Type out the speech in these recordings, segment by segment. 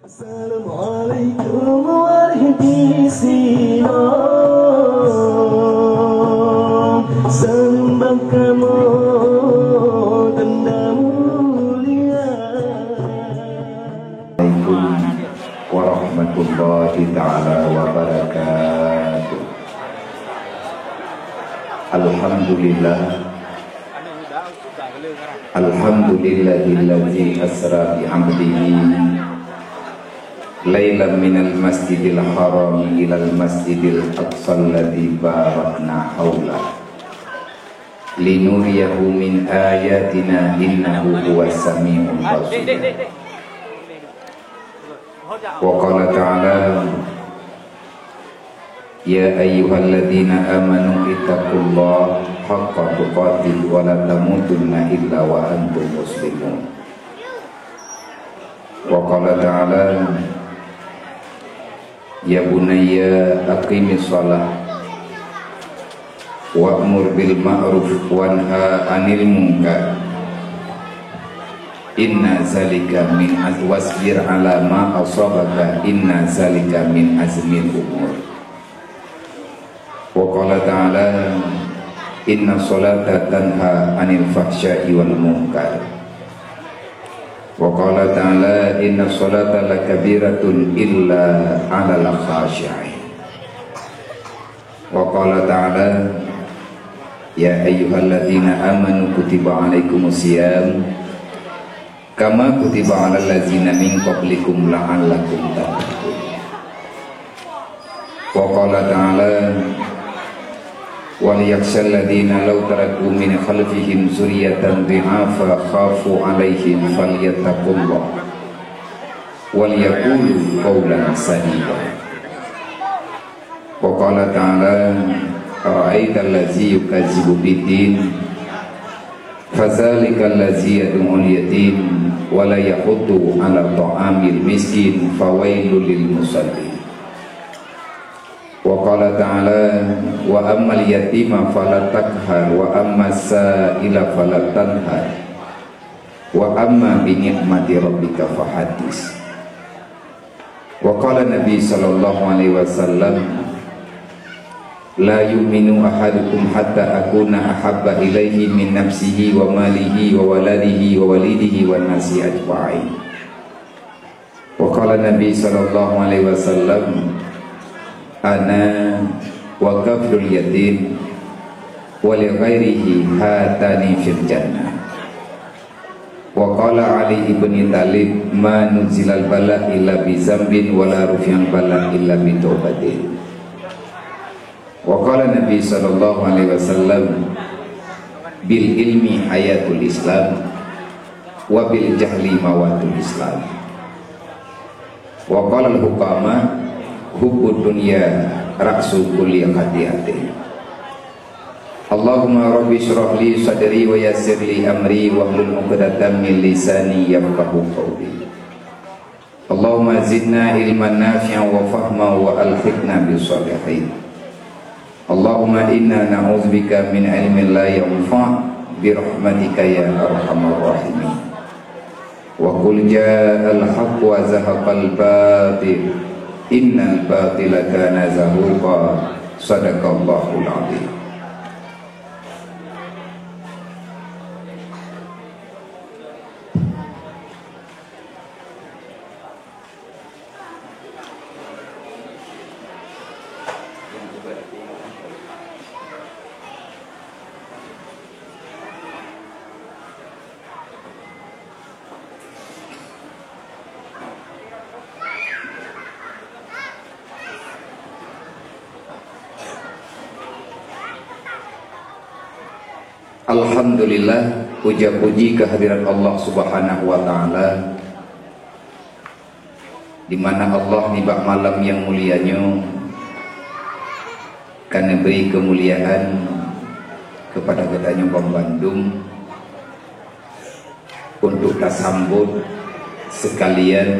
Assalamualaikum warahmatullahi wabarakatuh. Sembah kamu tanda mulia. Assalamualaikum warahmatullahi taala wabarakatuh. Alhamdulillah. Alhamdulillahilladzi asra bi 'abdihi lailan minal masjidil haram ilal masjidil aqsa alladzi barakna haula linuriyahu min ayatina innahu huwas samiul basir. Wa qala ta'ala ya ayyuhalladzina amanu ittaqullaha haqqa tuqatih wa la tamutunna illa wa antum muslimun. Wa qala ta'ala ya bunayya aqimis shalah wa'mur bil ma'ruf wanha 'anil munkar inna zalika min wasbir 'ala ma asabaka inna zalika min azmil umur. Wa qala ta'ala inna sholata tanha 'anil fahsya'i wal munkar. Wa qala ta'ala inna sholata lakabiratun illa 'alal khashi'in. Wa qala ta'ala ya ayyuhalladzina amanu kutiba 'alaikumus shiyam kama kutiba 'alal ladzina min qablikum la'allakum tattaqun. Wa qala ta'ala wal yakhshal ladzina law taraku min khalfihim dzurriyyatan dhi'afa khafu 'alaihim falyattaqullah wal yaqulu qawlan sadida. Wa qala ta'ala ara'aita allazi yukazzibu bid-din fadzalika allazi yad'ul yatim wa la yahuddu 'ala ta'amil miskin fawailul lil musallin. Wa qala ta'ala wa ammal yatima fala takhar wa ammas sa'ila fala tanhar wa amma bi ni'mati rabbika fahaddits. Wa qala Nabi sallallahu alaihi wasallam la yu'minu ahadukum hatta akuna ahabba ilaihi min nafsihi wa malihi wa waladihi wa walidihi wan nasi ajma'in. Wa qala Nabi sallallahu alaihi wasallam ana wa kaflul yatim wa li ghairihi hatani fil jannah. Wa qala Ali ibn Talib ma nuzilal bala illa bi zambin wa la rufi'al bala illa bi taubatin. Wa qala Nabi sallallahu alaihi wasallam bil ilmi hayatul islam wa bil jahli mawatul islam. Wa qala al hukama hubbud dunya ra'su kulli khati'atin. Allahumma rabbi shrah li sadri wa yassir li amri wa hlul 'uqdatam min lisani yafqahu qawli. Allahumma zidna ilman nafi'an wa fahman wa alhiqna bis shalihin. Allahumma inna na'udzubika min ilmin la yanfa' bi rahmatika ya arhamar rahimin. Wa qul ja'al haqq wa zahaqal batil innal batila kana zahuqa. Sadaqallahul azim. Alhamdulillah, puja-puji kehadirat Allah Subhanahu wa taala, di mana Allah nibak malam yang mulianya karena beri kemuliaan kepada katanya Bang Bandung untuk tasambut sekalian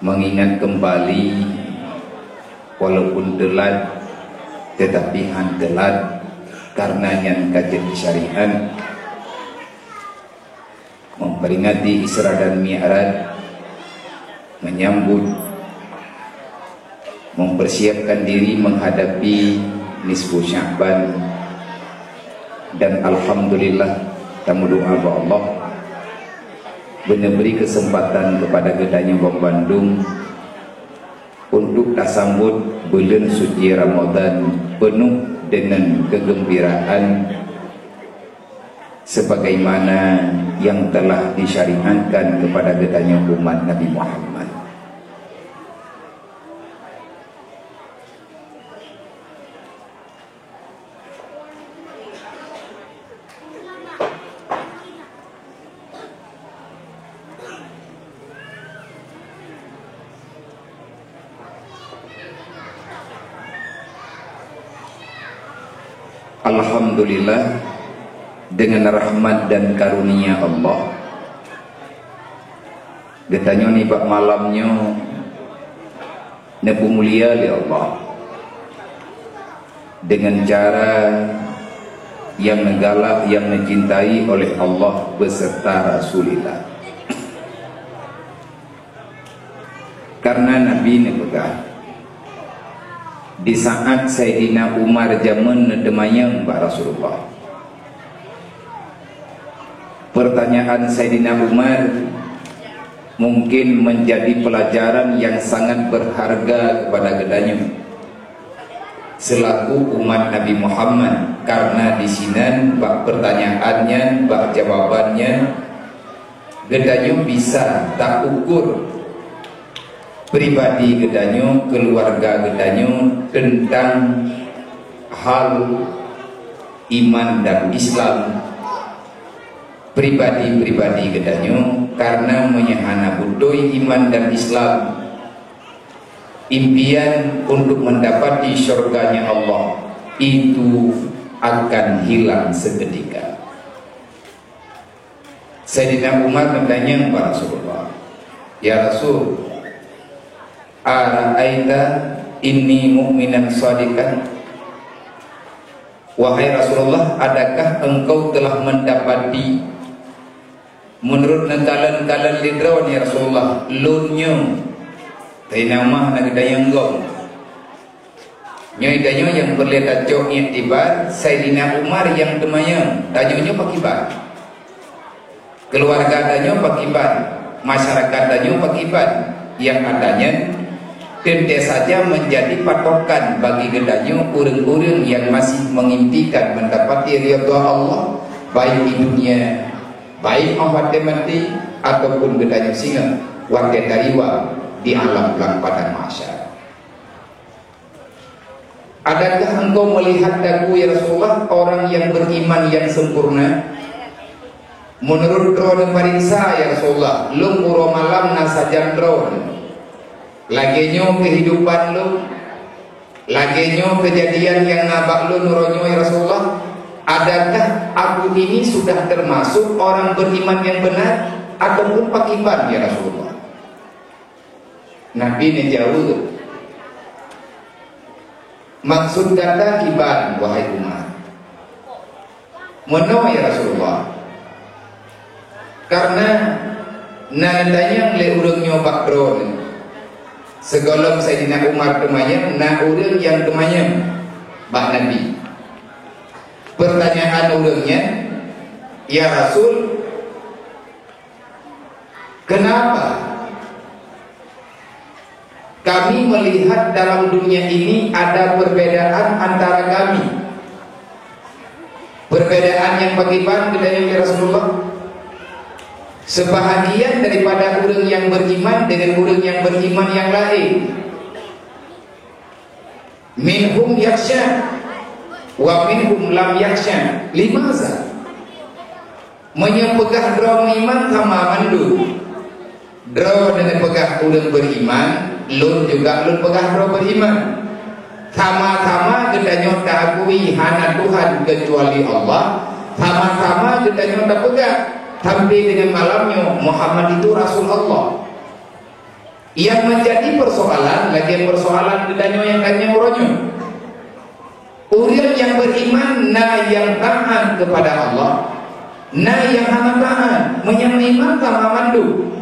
mengingat kembali walaupun telat tetapi hantelat karena yang kajian syariat memperingati Isra dan Mi'raj menyambut, mempersiapkan diri menghadapi nisfu Sya'ban. Dan alhamdulillah tamu doa ba Allah benar beri kesempatan kepada gedanya Bom Bandung untuk tasambut bulan suci Ramadan penuh dengan kegembiraan sebagaimana yang telah disyariatkan kepada gedanya umat Nabi Muhammad. Alhamdulillah, dengan rahmat dan karunia Allah, getanya ni bak malamnya nebu mulia li Allah dengan cara yang negala, yang mencintai oleh Allah beserta Rasulullah. Karena Nabi ni pegang di saat Sayyidina Umar zaman nedemayang Mbak Rasulullah. Pertanyaan Sayyidina Umar mungkin menjadi pelajaran yang sangat berharga kepada gedanya selaku umat Nabi Muhammad, karena di sini bak pertanyaannya, bak jawabannya gedanya bisa tak ukur pribadi gedanyo, keluarga gedanyo tentang hal iman dan Islam, pribadi-pribadi gedanyo karena menyahana budoi iman dan Islam, impian untuk mendapati syurganya Allah itu akan hilang seketika. Sayyidina Umar bertanya kepada Rasulullah, ya Rasul, ara'aita inni mu'minan shadiqan, wahai Rasulullah, adakah engkau telah mendapati menurut nekalan-kalan lidrawan ya Rasulullah lunyo tainamah nagdayang gom nyoy danyo yang berlihat jok iktibar Sayyidina Umar yang temayang danyonya pakiban, keluarga danyo pakiban, masyarakat danyo pakiban, yang adanya tentu saja menjadi patokan bagi gedanyo urang-urang yang masih mengimpikan mendapati ridha Allah baik di dunia, baik awat mati ataupun gedanyo singa warga dariwa di alam belang pada mahsyar. Adakah engkau melihat daku ya Rasulullah orang yang beriman yang sempurna? Menurut drone pariksa ya Rasulullah, lu puro malam nasajan drone lagenyo kehidupan lu, lagenyo kejadian yang nabak lu nuronyo ya Rasulullah, adakah aku ini sudah termasuk orang beriman yang benar ataupun pakiban ya Rasulullah? Nabi ini jauh, maksud kata kiban wahai Umar, meno ya Rasulullah, karena nadanya le urang nyobak drone segolong Sayyidina Umar temayang, na urang yang temayang Mbak Nabi. Pertanyaan urangnya, ya Rasul, kenapa kami melihat dalam dunia ini ada perbedaan antara kami, perbedaan yang bagaimana dengan ya Rasulullah? Sebahagian daripada orang yang beriman dengan orang yang beriman yang lain. Minhum yaksha wa minhum lam yaksha. Limaza? Menyepegah draw iman sama mandu. Draw dengan pegah orang beriman, lun juga lun pegah draw beriman. Sama-sama gedanya tak akui hana Tuhan kecuali Allah. Sama-sama gedanya tak pegah sampai dengan malamnya Muhammad itu Rasul Allah. Yang menjadi persoalan lagi persoalan gedanya yang kanya uronyo. Orang yang beriman na yang taat kepada Allah, na yang hana taat menyang iman sama mandu.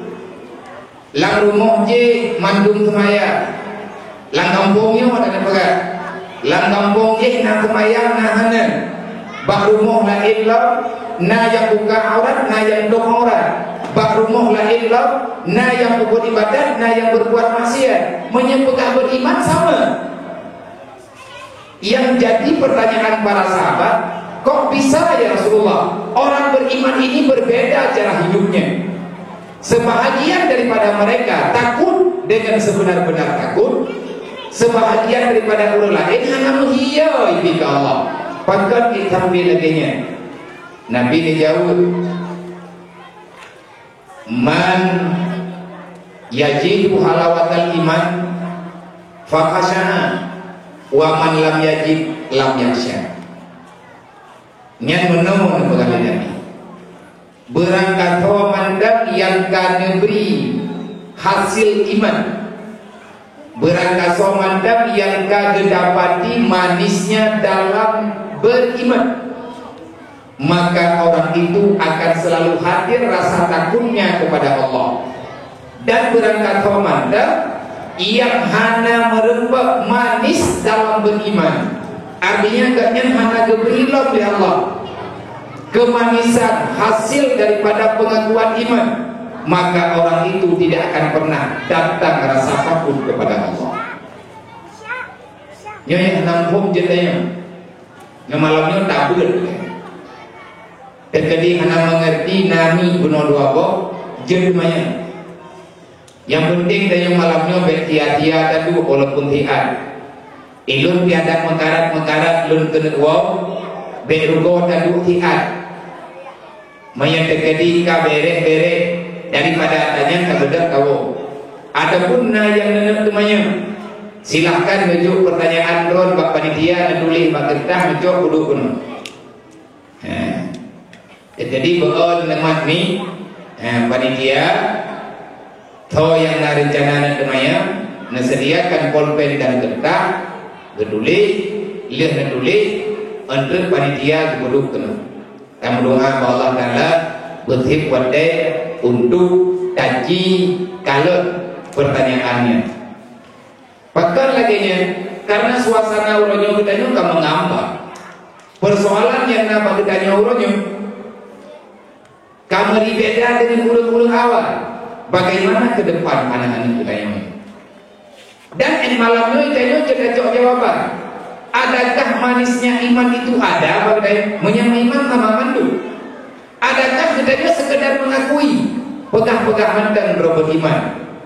lang rumah je mandum semaya, lang kampungnya ada pegat, lang kampung je nak semaya nak hana, bak rumah lain lah, na yang buka aurat, na yang dok aurat, bak rumah lain lah, na yang berbuat ibadat, na yang berbuat maksiat, menyepegah beriman sama. Yang jadi pertanyaan para sahabat, kok bisa ya Rasulullah, orang beriman ini berbeda cara hidupnya. Sebahagian daripada mereka takut dengan sebenar-benar takut, sebahagian daripada orang lain hanya menghiyai bika Allah. Pakat ditambil laginya. Nabi dijawab, man yajidu halawatal iman fakasyaha, wa man lam yajid lam yaksya. Nyan menemu kepada Nabi, berangkat mandang yang kana beri hasil iman, berangkat mandang yang kana dapati manisnya dalam beriman, maka orang itu akan selalu hadir rasa takutnya kepada Allah. Dan berangkat mandang yang hana merembak manis dalam beriman, artinya agaknya hana geberilah oleh Allah kemanisan hasil daripada pengakuan iman, maka orang itu tidak akan pernah datang rasa takut kepada Allah. Nyonya nampung jetanya, malamnya tak betul. Terkadang hana mengerti nami guna dua bok jemanya. Yang penting dari malamnya bertia-tia tadu walaupun tiad. Ilun tiada mengkarat lun kena wow berugo tadu tiad. Maya terkadang bere daripada tanya kabedar kau. Adapun na yang nenek temanya, silahkan menjuk pertanyaan ron bak panitia menulis bak kertas menjuk kudu pun. Jadi beon lemat ni panitia tho yang na rencana na temanya nasediakan pulpen dan kertas geduli lihat geduli untuk panitia kudu kena. Kami doa Allah Taala berhib wadai untuk kaji kalau pertanyaannya. Pakar laginya karena suasana uronyo kita juga mengambang. Persoalan yang nama kita uronyo kamu berbeda dengan urut-urut awal. Bagaimana ke depan anak-anak kita ini? Dan malamnya kita jawab jawaban. Adakah manisnya iman itu ada? Bagaimana? Menyamai iman sama mandu. Adakah kita sekedar mengakui pegah-pegahan dan berbuat iman,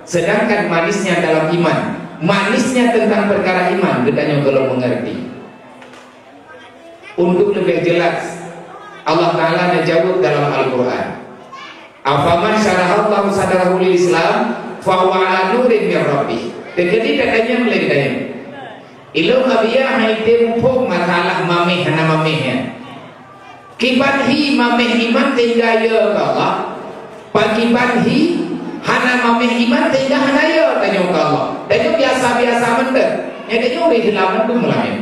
sedangkan manisnya dalam iman, manisnya tentang perkara iman, kita kalau mengerti. Untuk lebih jelas, Allah Ta'ala menjawab dalam Al-Quran, afaman syarahallahu sadarahu lil Islam fahuwa ala nurin min rabbih. Jadi katanya meleganya ilu abiyah haite pun masalah mameh hana mamehnya kibanhi mameh iman tinggal ya Allah pakibanhi hana mameh iman tinggal hana ya tanya Allah. Dan biasa-biasa mender jadi nyuri hilaman tu mulai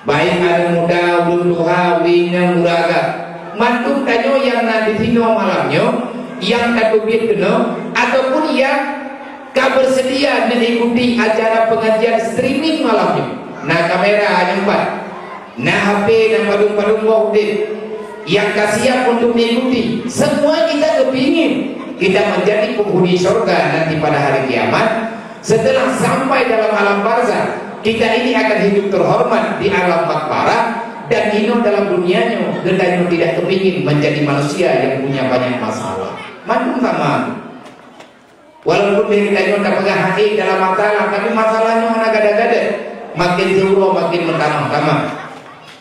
baik ada muda ulun duha wina muraga mantung tanyo yang nanti tino malamnya yang kadubit kena ataupun yang kau bersedia mengikuti acara pengajian streaming malamnya. Nah kamera nyempat, nah HP dan padung-padung wahudin yang siap untuk mengikuti. Semua kita kepingin kita menjadi penghuni surga nanti pada hari kiamat. Setelah sampai dalam alam barzah, kita ini akan hidup terhormat di alam makbarah dan hidup dalam dunianya. Gendanya tidak kepingin menjadi manusia yang punya banyak masalah. Mantung sama. Walaupun dia kita tak pegang hati dalam masalah, tapi masalahnya mana gada-gada, makin jauh makin bertambah-tambah.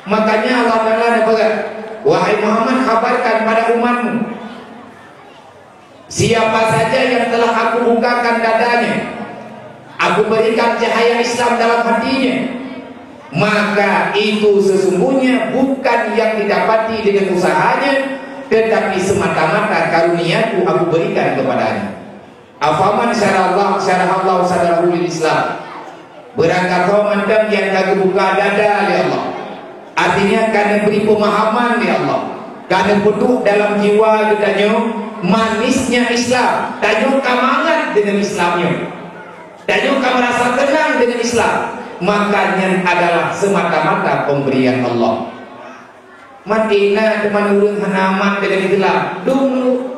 Makanya Allah Taala pegang, wahai Muhammad kabarkan pada umatmu, siapa saja yang telah aku bukakan dadanya, aku berikan cahaya Islam dalam hatinya, maka itu sesungguhnya bukan yang didapati dengan usahanya, tetapi semata-mata karuniaku aku berikan kepadanya. Afaman syarallahu sadarahu lil Islam, berangkat mandang yang kagak buka dada ya Allah, artinya karena beri pemahaman ya Allah, karena penuh dalam jiwa kita manisnya Islam, tajuk kamangan dengan Islamnya. Dan juga merasa tenang dengan Islam, makanya adalah semata-mata pemberian Allah. Madinah teman urang hanamat dengan Islam dulu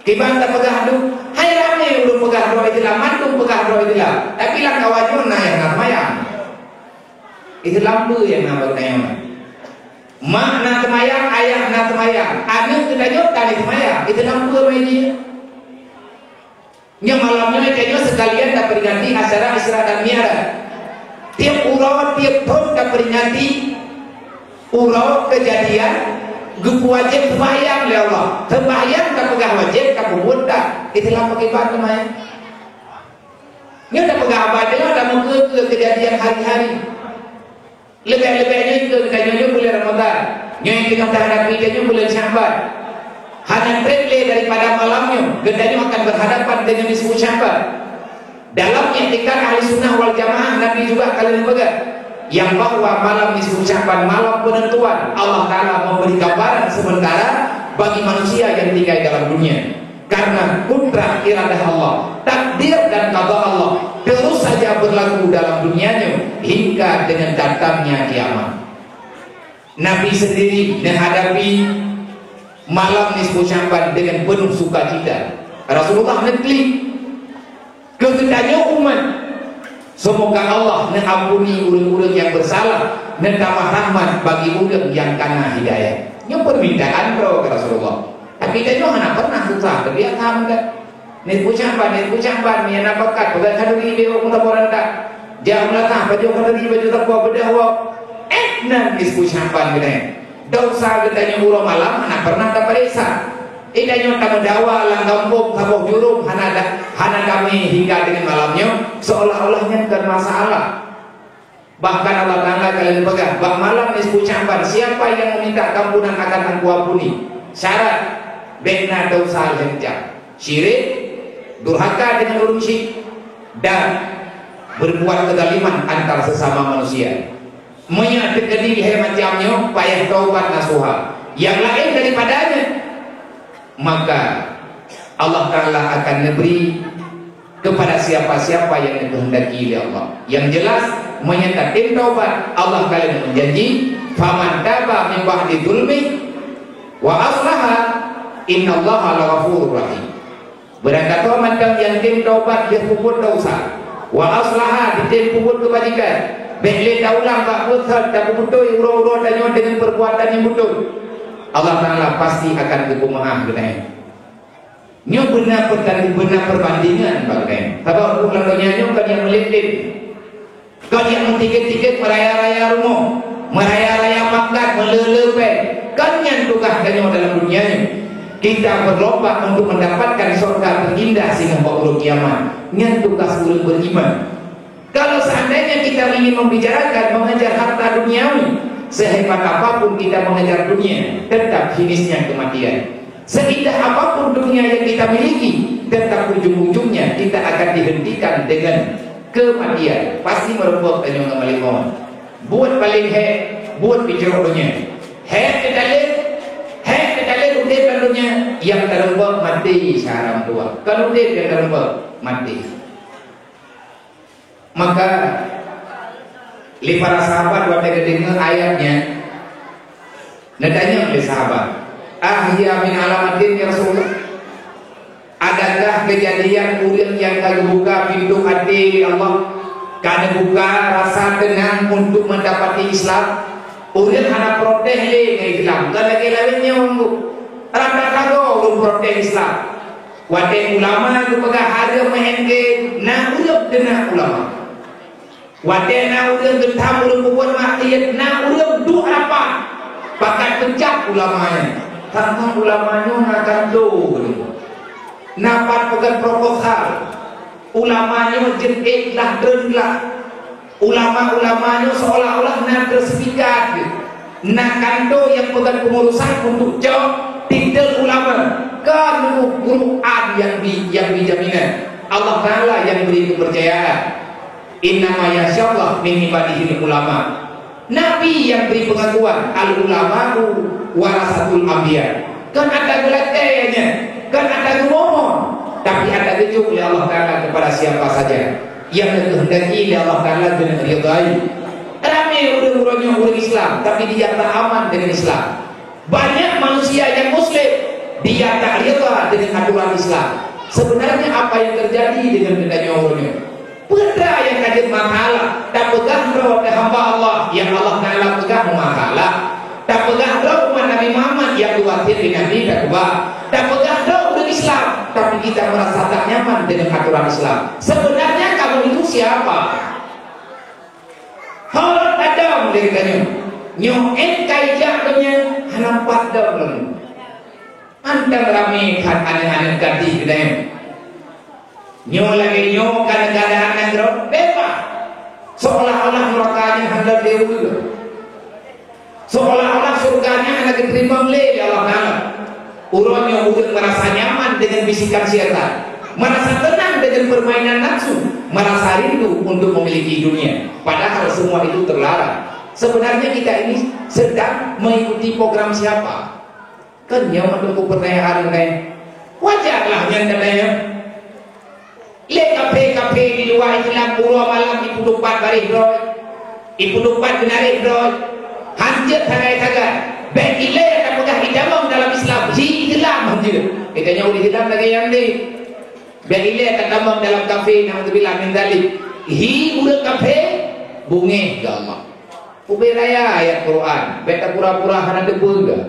kibanda pegah dulu hai rame urang pegah doa Islam mantung pegah doa Islam tapi lah kawajona yang namayang Islam tu yang namayang makna temayang ayah na temayang anu kita tadi temayang Islam tu ini nya malamnya kayaknya sekalian dah peringati acara Isra dan Mi'raj tiap urang tiap tahun dah peringati urau kejadian gupu wajib sembahyang oleh Allah sembahyang tak pegah wajib tak buat tak itulah akibat sembahyang dia tak pegah apa dia dah mau ke kejadian hari-hari lebih-lebihnya itu kejadiannya bulan Ramadan yang kita hadapi dia bulan Sya'ban hanya terlebih daripada malamnya gendanya akan berhadapan dengan disebut Sya'ban dalam i'tikad ahli sunnah wal jamaah Nabi juga kalian pegang yang bahwa malam disebut Sya'ban malam penentuan Allah Ta'ala memberi gambaran sementara bagi manusia yang tinggal dalam dunia karena kudrah iradah Allah takdir dan qada Allah terus saja berlaku dalam dunianya hingga dengan datangnya kiamat. Nabi sendiri menghadapi malam disebut Sya'ban dengan penuh sukacita. Rasulullah negeri kegendanya umat semoga Allah mengampuni urang-urang yang bersalah dan tambah rahmat bagi urang yang kena hidayah. Ini permintaan bro ke Rasulullah. Tapi dia mana pernah susah, tapi dia tahu kan. Nih pucamban, ni anak bakat. Bukan kadang dia orang laporan tak. Dia melatah baju kadang baju takwa berdahwa. Nangis pucamban kita. Dosa katanya urang malam anak pernah tak periksa. Idanya tak mendawa lang kampung kampung jurung hana kami hingga dengan malamnya seolah-olahnya bukan masalah. Bahkan Allah Ta'ala kalian pegang bak malam disebut Sya'ban siapa yang meminta kampunan akan aku ampuni. Syarat bena dosa yang syirik, durhaka dengan urung syirik dan berbuat kezaliman antar sesama manusia. Menyatakan diri macamnya payah taubat nasuha. Yang lain daripadanya maka Allah Ta'ala akan memberi kepada siapa-siapa yang dikehendaki oleh Allah. Yang jelas menyatakan taubat Allah kalian menjanji faman taba min ba'di dzulmi wa aslaha innallaha laghafurur rahim. Berkata macam yang tim taubat dia puput dosa wa aslaha dia puput kebajikan bele daulang tak betul tak betul uro-uro dengan perbuatan yang betul Allah Ta'ala pasti akan berkumaah kenai. Nyo benar perbandingan bagai. Kalau ulangnya nyo kan yang melipit, kan yang mentikit-tikit meraya-raya rumah, meraya-raya makan, melelepe, kan yang tugas kanyo dalam dunianya. Kita berlomba untuk mendapatkan surga terindah sehingga bawa kiamat. Yang tugas ulun beriman. Kalau seandainya kita ingin membicarakan mengejar harta duniawi, sehebat apapun kita mengejar dunia, tetap finisnya kematian. Seindah apapun dunia yang kita miliki, tetap ujung-ujungnya kita akan dihentikan dengan kematian. Pasti merupakan yang kembali mohon. Buat paling buat bicaranya. Kedalil udah kalunya yang terlupa mati sekarang tua. Kalau udah yang terlupa mati. Maka para sahabat waktu dengar ayatnya nadanya oleh sahabat ahya min alamatin ya Rasulullah, adakah kejadian urang yang kalau buka pintu hati Allah kada buka rasa tenang untuk mendapati Islam urang hana protes le ke Islam kan lagi lainnya manggu rada kago urang protes Islam wate ulama tu pegah harga mehenge na urang kena ulama wate na urang gentam urang buat maksiat na urang du apa pakai pencak ulamanya tentang ulamanya nak do napat pegang proposal ulamanya jentik lah derlah ulama-ulamanya seolah-olah nak sertifikat nak kanto yang pegang pengurusan untuk jawab titel ulama kan guru yang dijaminan Allah Ta'ala yang beri kepercayaan. Innama yasyallah min ibadihi ulama. Nabi yang beri pengakuan al ulama'u warasatul anbiya. Kan ada gelatenya, kan ada ngomong. tapi ada kejuk oleh Allah Ta'ala kepada siapa saja yang dikehendaki oleh Allah Ta'ala dengan ridai. Ramai orang-orangnya orang Islam, tapi dia tak aman dengan Islam. Banyak manusia yang Muslim, dia tak rida dengan aturan Islam. Sebenarnya apa yang terjadi dengan kendanya orangnya? Benda yang kajian makalah, tak pegang roh hamba Allah yang Allah Ta'ala pegang makalah. Tak pegang roh umat Nabi Muhammad yang khawatir dengan dia tak pegang roh dengan Islam, tapi kita merasa tak nyaman dengan aturan Islam. Sebenarnya kamu itu siapa? Kalau ada dia katanya nyoen kaijak punya hanampat dong. Antang rame kan aneh-aneh ganti katanya. Nyo lagi nyo kadang-kadang anak roh bebas. Seolah-olah nerakanya hendak dewi. Seolah-olah surganya anak diterima oleh Allah Ta'ala. Urangnya udah merasa nyaman dengan bisikan syaitan, merasa tenang dengan permainan nafsu, merasa rindu untuk memiliki dunia. Padahal semua itu terlarang. Sebenarnya kita ini sedang mengikuti program siapa? Kan yang menunggu pertanyaan lain. Wajarlah yang katanya. Lihat kafe-kafe di luar Islam pura malam ibu lupat barih roy, ibu lupat benarih roy, hancur tagai-tagai. Baik ile yang mudah hidamam dalam Islam, hi Islam hancur. Katanya udah Islam lagi yang ni. Baik ile yang damam dalam kafe, naudzubillah min dzalik. Hi udah kafe, bunge ke Allah. Ubi raya ayat Quran, beta pura-pura hana debu enggak.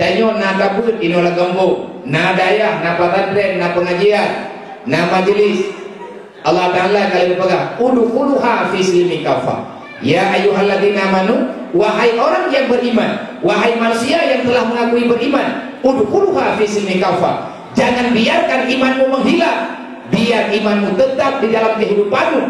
Tanyo na kabut inola gambo, na dayah, na pesantren, na pengajian, na majelis. Allah Ta'ala kalian pegang, udkhuluha fi silmi kafah. Ya ayyuhalladzina amanu, wahai orang yang beriman, wahai manusia yang telah mengakui beriman, udkhuluha fi silmi kafah. Jangan biarkan imanmu menghilang, biar imanmu tetap di dalam kehidupanmu.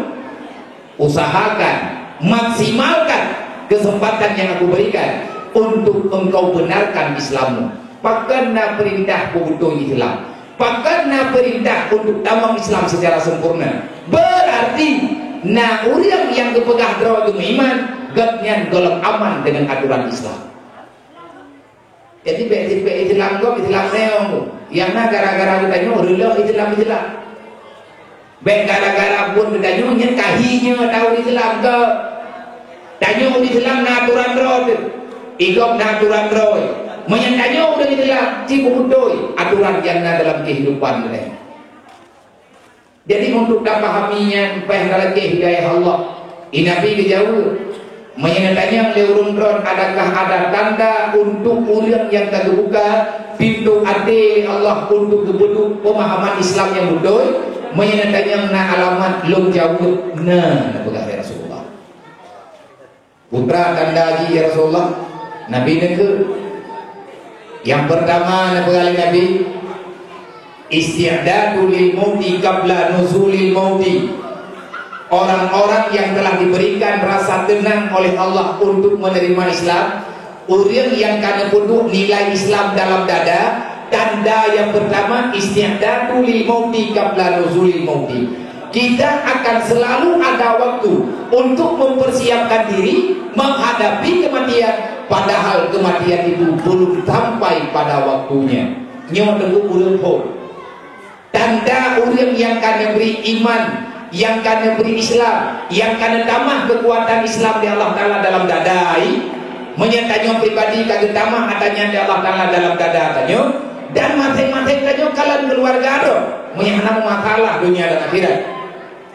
Usahakan, maksimalkan kesempatan yang aku berikan untuk engkau benarkan Islammu. Pakarna perintah butuh Islam, pakarna perintah untuk tamam Islam secara sempurna. Berarti nah orang yang kepegang draw itu iman, gatnya golong aman dengan aturan Islam. Jadi Islam kok Islam neong, yang na gara-gara kita nyoh Islam. Baik gara-gara pun kita nyoh kahinya tahu Islam ke. Tanyo Islam na aturan draw tu, igop na aturan draw. Menyantanyo udah Islam, cibudoy aturan yang na dalam kehidupan mereka. Jadi untuk dipahaminya supaya lagi hidayah Allah, inabi kejauh menyenatanya leurun dron, adakah ada tanda untuk orang yang terbuka pintu hati Allah untuk kebutuh pemahaman Islam yang betul, menyenatanya na alamat lom jauh na pegang Rasulullah. Putra tanda lagi ya Rasulullah, Nabi negeri. Yang pertama Nabi isti'dadu lil mauti qabla nuzulil mauti. Orang-orang yang telah diberikan rasa tenang oleh Allah untuk menerima Islam, orang yang karena penuh nilai Islam dalam dada. Tanda yang pertama isti'dadu lil mauti qabla nuzulil mauti. Kita akan selalu ada waktu untuk mempersiapkan diri menghadapi kematian, padahal kematian itu belum sampai pada waktunya. Nyo tunggu belum pun. Tanda orang yang akan beri iman, yang akan beri Islam, yang akan tambah kekuatan Islam di Allah Ta'ala dalam dadai, menyatanya pribadi kagak tambah adanya di Allah Ta'ala dalam dada tanya, dan masing-masing tanya kalian keluarga ada menyahana masalah dunia dan akhirat.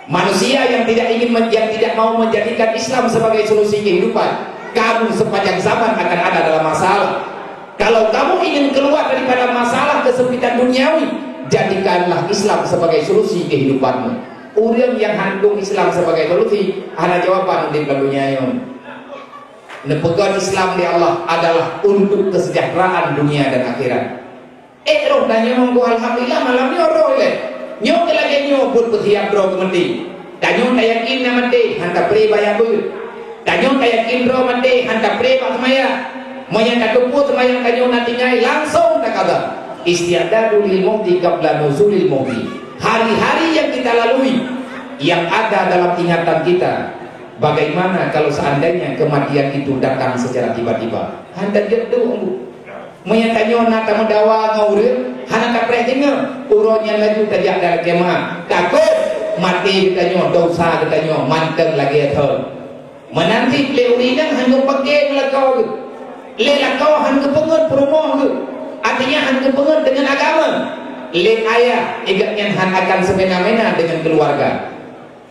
Manusia yang tidak mau menjadikan Islam sebagai solusi kehidupan, kamu sepanjang zaman akan ada dalam masalah. Kalau kamu ingin keluar daripada masalah kesempitan duniawi, jadikanlah Islam sebagai solusi kehidupanmu. Orang yang handung Islam sebagai solusi, ada jawaban di dunia ini. Nepegang Islam di Allah adalah untuk kesejahteraan dunia dan akhirat. Roh tanya monggo alhamdulillah malam ni roh le. Nyo lagi nyo pun bersiap roh kemati. Tanyo tak yakin nama mati, hantar pre bayar ber. Tanyo tak yakin roh mati, hantar pre pak semaya. Moyang tak tupu semayang tanyo nanti nyai langsung tak kata. Isti'dadu lil mauti qabla nuzulil mauti. Hari-hari yang kita lalui, yang ada dalam ingatan kita, bagaimana kalau seandainya kematian itu datang secara tiba-tiba? Hantar dia tu menyatanya nak mendawa ngaurin, hana kapre tengah uronya laju tajak dalam kemah takut mati katanya dosa katanya manteng lagi atau menanti leurinan hanya pakai lakau le lakau hanya pengen promo artinya hanya pengen dengan agama le ayah igatnya akan semena-mena dengan keluarga.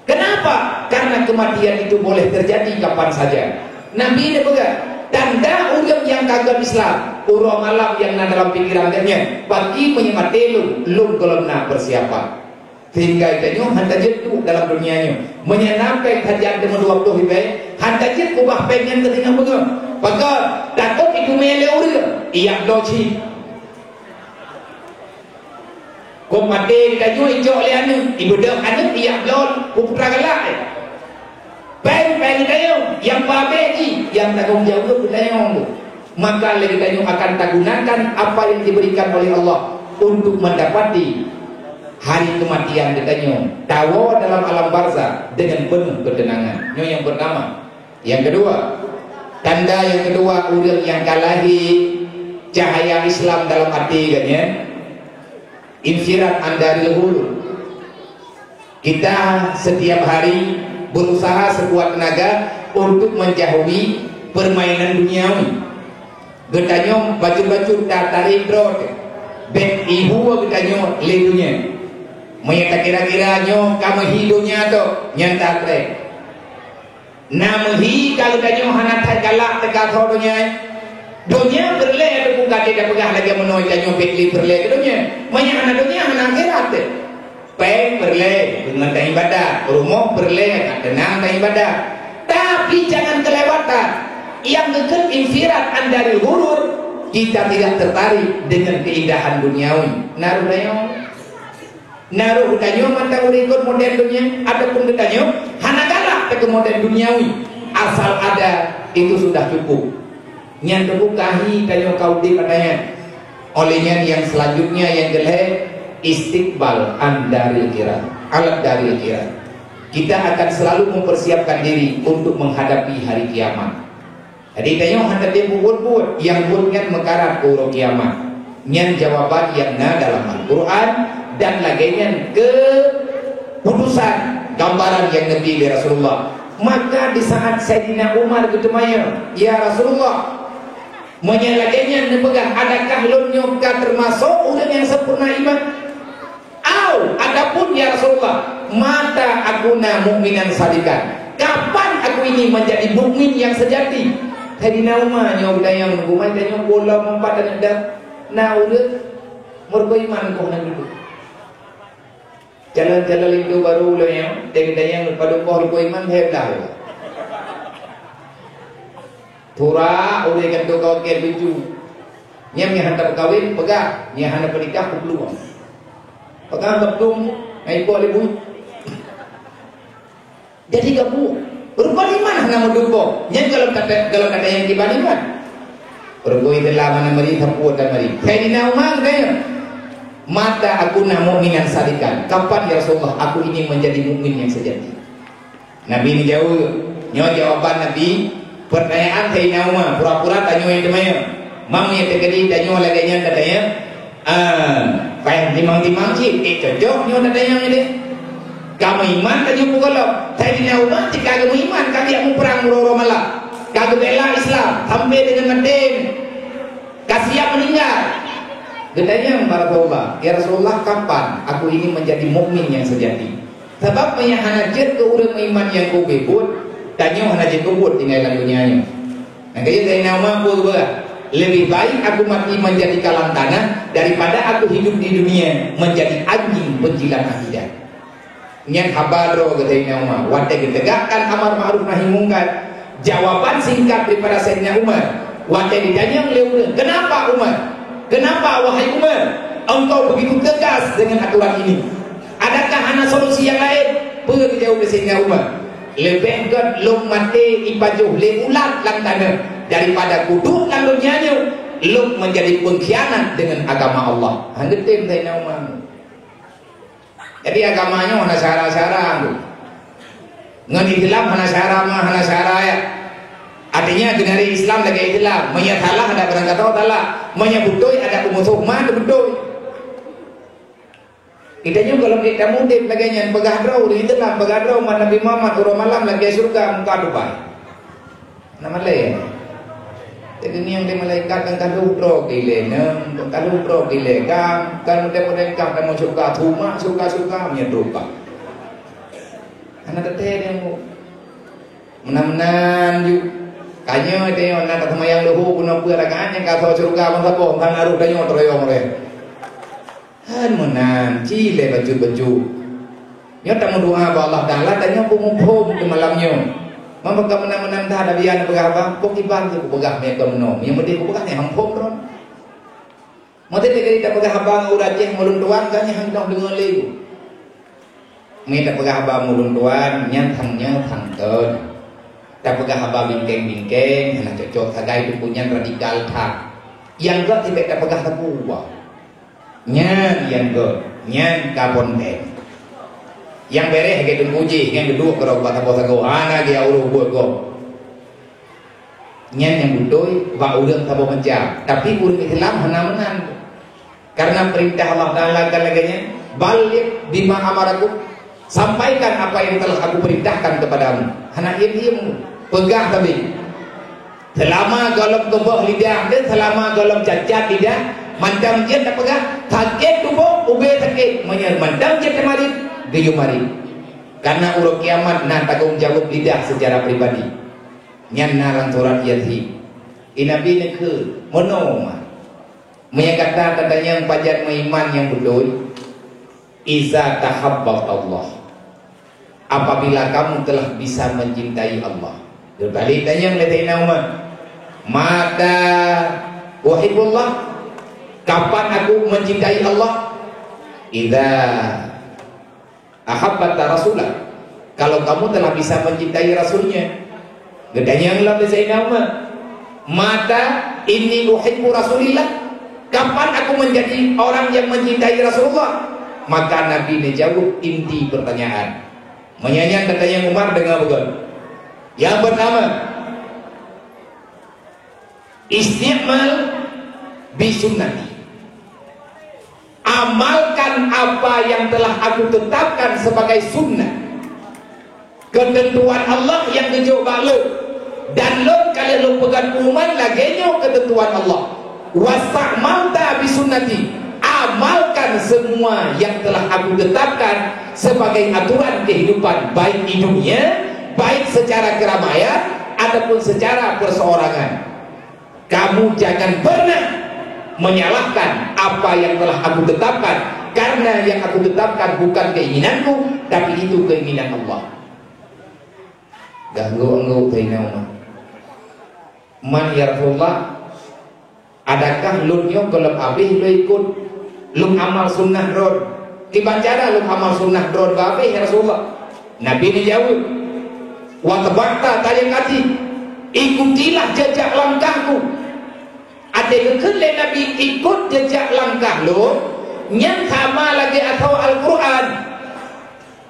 Kenapa? Karena kematian itu boleh terjadi kapan saja. Nabi dia pegang tanda orang yang kagak Islam urang malam yang dalam pikirannya bagi menyemati lum kalau nak persiapan sehingga itu hantar jetu dalam dunianya menyenangkan hajat dengan 20 hibai hantar jet ubah pengen ketika pegang pagar takut itu mele orang iya doci kau mati kayu hijau lian ibu dah anak iya belon putra galak pen kayu yang babegi yang tanggung jawab kayu maka lagi kayu akan gunakan apa yang diberikan oleh Allah untuk mendapati hari kematian kayu tawa dalam alam barzah dengan penuh ketenangan. Ini yang pertama. Yang kedua, tanda yang kedua orang yang kalahi cahaya Islam dalam hati katanya infirat andari hulu. Kita setiap hari berusaha sekuat tenaga untuk menjauhi permainan duniawi. Getanya baju-baju tarik drot, bet ibu getanya ledunya. Menyata kira-kira nyo kamu hidunya tu nyata tre. Namhi kalau getanya hanat galak tegak hodonya. Dunia berle ada buka tidak pegah lagi menoi kanyo betli berle dunia. Banyak anak dunia anak akhirat. Peng berle dengan ibadah, rumah berle tenang ibadah. Tapi jangan kelewatan yang dekat infirat andari hurur kita tidak tertarik dengan keindahan duniawi. Naruh kanyo mata urikut modern dunia ataupun kanyo hanagala ke modern duniawi asal ada itu sudah cukup. Yang terbukahi kanyo kau di katanya olehnya yang selanjutnya yang gelap istiqbal andari kira alat dari kira kita akan selalu mempersiapkan diri untuk menghadapi hari kiamat. Jadi kanyo hadapi buat yang buatkan mekarat uro kiamat nyan jawaban yang dalam Al-Quran dan laginya keputusan gambaran yang Nabi Rasulullah. Maka di saat Sayyidina Umar bertanya, ya Rasulullah menyalahkannya dipegang adakah lunyoka termasuk orang yang sempurna iman? Adapun ya Rasulullah mata akuna mukminan sadikan kapan aku ini menjadi mukmin yang sejati? Sayyidina Umar nyoba yang ngumai tanya bola mempat dan dah nah udah beriman kau nak dulu jalan-jalan itu baru lo yang dengan pada kau beriman hebat Tura oleh kan tu kau kira biju, yang hendak berkahwin pegang, yang hendak bernikah keluar, pegang betul, naik boleh bu. Jadi kamu berbaliman nama duko, yang kalau kata yang dibaliman, bergoi telah mana meri terpuat dan meri. Sayyidina Umar katanya, mata aku nak mukminan sadikan. Kapan ya Rasulullah aku ini menjadi mukmin yang sejati? Nabi ini jauh, jawaban Nabi. Pertanyaan Sayyidina Umar pura-pura tanya yang demanya mang yang terjadi tanya lagi katanya kayak timang-timang sih cocok nyo katanya ini kamu iman tanya pukul Sayyidina Umar jika kamu iman kami yang mau perang muroro malah kamu bela Islam sampai dengan mati kasiap meninggal katanya Rasulullah ya Rasulullah kapan aku ini menjadi mukmin yang sejati sebab menyahanajir ke orang iman yang kau bebut tanya mana je kubur tinggal dunianya. Nah kaya Sayyidina Umar pun lebih baik aku mati menjadi kalang tanah daripada aku hidup di dunia menjadi anjing penjilat akidah. Nyan habaro kata Sayyidina Umar, wate ditegakkan amar ma'ruf nahi mungkar. Jawaban singkat daripada Sayyidina Umar, wate ditanya oleh kenapa Umar? Kenapa wahai Umar? Engkau begitu tegas dengan aturan ini? Adakah ana solusi yang lain? Pergi jauh ke Sayyidina Umar. Lebih god lum mati ipajuh le ulat lang tanah daripada kuduk lang dunianya lum menjadi pengkhianat dengan agama Allah. Hanggetim Sayyidina Umar. Jadi agamanya hana syara-syara. Ngan Islam hana syara mah hana syara ya. Artinya dari Islam lagi Islam, menyatalah ada barang kata Allah, menyebutoi ada umusuh mah betul. Itanya kalau kita mudip lagi yang pegadrau itu lah pegadrau mana Nabi Muhammad urang malam lagi surga muka dubai. Nama lain. Jadi ni yang dia malaikat kan kalau pro gile nem, kalau pro gile kan dia kan mau surga tuma surga menyerupa. Anak teteh dia mau menan ju kanya dia nak sama yang luhu guna peragaan yang kata surga masa boh kan aruh dia troyong re. Han menan cile baju. Nya tak doa ba Allah Taala tanya pumumpum ke malamnya. Mamaka menan dah ada bian berapa pok ibang tu begah me ke menom. Yang mesti ku begah ni hampum ron. Mate tegeri tak begah abang urajeh mulun tuan kan yang hendak dengar legu. Me tak begah abang mulun tuan nyang thang ton. Tak begah abang bingkeng nak cocok sagai tu punya radikal tak. Yang gak tidak tak begah tapu ba. Nyan yang go nyan kabon deh yang bereh ke puji yang kedua kerok bata bota go ana dia uru buat go nyan yang budoi ba urang tabo menjam tapi urang Islam hana-menan karena perintah Allah Taala kalaganya balik bima amarakum sampaikan apa yang telah aku perintahkan kepadamu hana diam pegah tapi selama golok tubuh lidah dan selama golok cacat lidah mandam je tak pegang target tubuh ube sakit menyel mandam je temari dia mari karena urut kiamat nak tanggung jawab lidah secara pribadi nyan nalang surat yasin inabi ne ke mono maya katanya pajat meiman yang betul iza tahabbat Allah apabila kamu telah bisa mencintai Allah berbalik tanya letina umat mata wahibullah kapan aku mencintai Allah? Idza ahabbata rasulah. Kalau kamu telah bisa mencintai rasulnya. Gedanya yang lebih Sayyidina Umar. Mata inni uhibbu rasulillah. Kapan aku menjadi orang yang mencintai Rasulullah? Maka Nabi menjawab inti pertanyaan. Menyanyikan katanya Umar dengan betul. Yang pertama, istiqmal bisunnati. Amalkan apa yang telah aku tetapkan sebagai sunnah ketentuan Allah yang kejuk balu dan lo kalian lo pegang umat laginya ketentuan Allah wasa'malta bisunnati amalkan semua yang telah aku tetapkan sebagai aturan kehidupan baik di dunia baik secara keramaian ataupun secara perseorangan kamu jangan pernah menyalahkan apa yang telah aku tetapkan karena yang aku tetapkan bukan keinginanku tapi itu keinginan Allah. Ganggu bainahuma. Man ya Rasulullah adakah lunyo kalau abih lo ikut lung amal sunnah rod dibacara lung amal sunnah rod abih ya Rasulullah. Nabi ni jawab wa tabata tariqati ikutilah jejak langkahku. Ada yang kena Nabi ikut jejak langkah lo yang sama lagi atau Al-Quran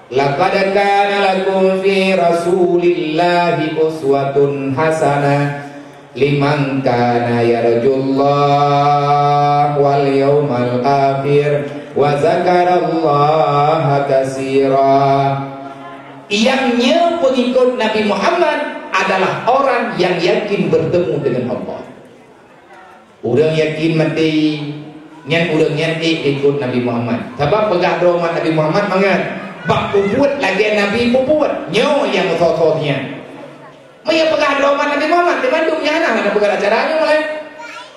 laqad kana lakum fi rasulillahi uswatun hasanah liman kana yarjullaha wal yawmal akhir wa zakarallaha katsira. Yang pengikut Nabi Muhammad adalah orang yang yakin bertemu dengan Allah. Orang yakin mati nyan orang nyan ikut Nabi Muhammad. Sebab pegah doa Nabi Muhammad mangat bak buat lagi Nabi buat nyo yang thototnya. Maya pegah doa Nabi Muhammad di Bandung yang ana pegah acaranya mulai.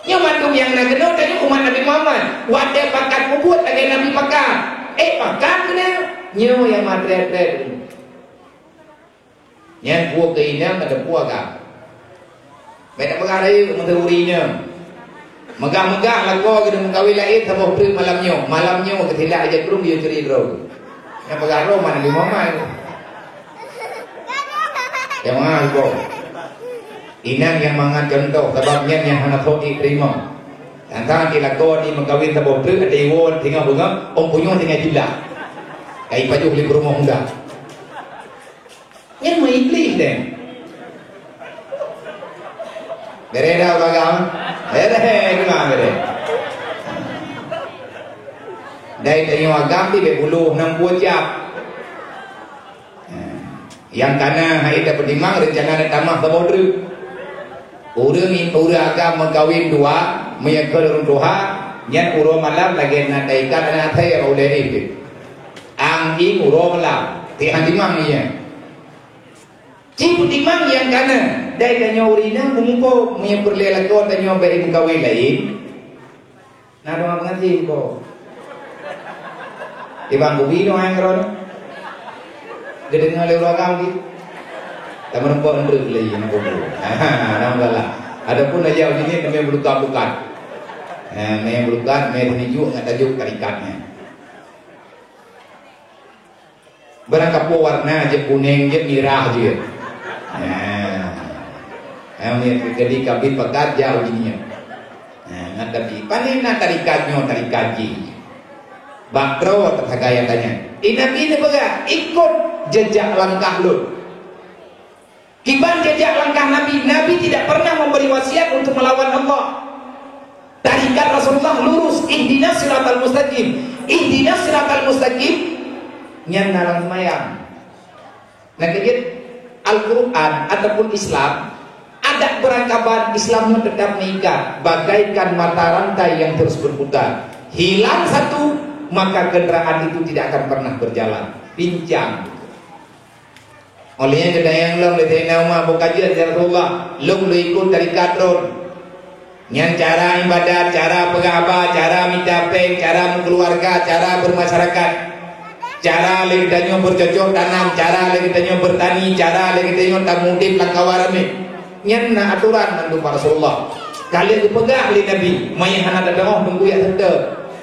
Nyo mandung yang nak kena tanya umat Nabi Muhammad. Wade pakat buat lagi Nabi pakat. Pakat kena nyo yang madret. Nyan buat keinam ada buat kan. Beda pegah dari menteurinya. Megah-megah lah kau kena mengkawin lain sama beri malamnya ketilak aja kurung dia ceri drog yang pegaruh mana di mama yang mana kau inang yang mangan contoh sebabnya yang hendak kau terima antara kita kau di mengkawin sama beri ada iwan tinggal bunga om punya tinggal jila kayak baju beli rumah muda yang mengiblis deh bereda bagam gimana bere Dari tanya agam di 60 jam. Yang kana hai dapat dimang rencana nak tamah sabodru. Urang agam mengkawin dua, meyakal urang doha, nyan uro malam lagi nak daikan anak saya oleh itu. Ang ing uro malam, tihan dimang iya. Cipu dimang yang kana, dari tanya urina mengko meyaperlela kau tanya beri mengkawin lain. Nah doang ngaji kau. Ibang bubi no ang ron. Gede ngale uragam di. Taman ko ndruk lagi na ko. Alhamdulillah. Adapun aja ini kami bukan. May bukan, may tunjuk ngatajuk tarikatnya. Barang kapo warna je kuning je merah je. Ini jadi kabin pekat jauh ini. Ngatapi panen tarikatnya tarikat je. Bakro terhagaya tanya. Nabi ini bega ikut jejak langkah lu. Kiban jejak langkah Nabi. Nabi tidak pernah memberi wasiat untuk melawan Allah. Tarikat Rasulullah lurus. Ihdinas siratal mustaqim. Ihdinas siratal mustaqim. Nyan nalang semayang. Nah kejadian Al-Quran ataupun Islam ada perangkapan Islamnya tetap mengikat bagaikan mata rantai yang terus berputar. Hilang satu, maka kendaraan itu tidak akan pernah berjalan. Pincang. Olehnya ada yang long letih nama bukajian ya Rasulullah. Long lu ikut dari kadron. Nyan cara ibadat, cara pegaba, cara minta peng, cara keluarga, cara bermasyarakat, cara lagi tanyo bercocok tanam, cara lagi tanyo bertani, cara lagi tanyo tamudip langkawarame. Nyan na aturan nandu Rasulullah. Kalian dipegang oleh Nabi. Mayah anak datang tunggu ya tenda.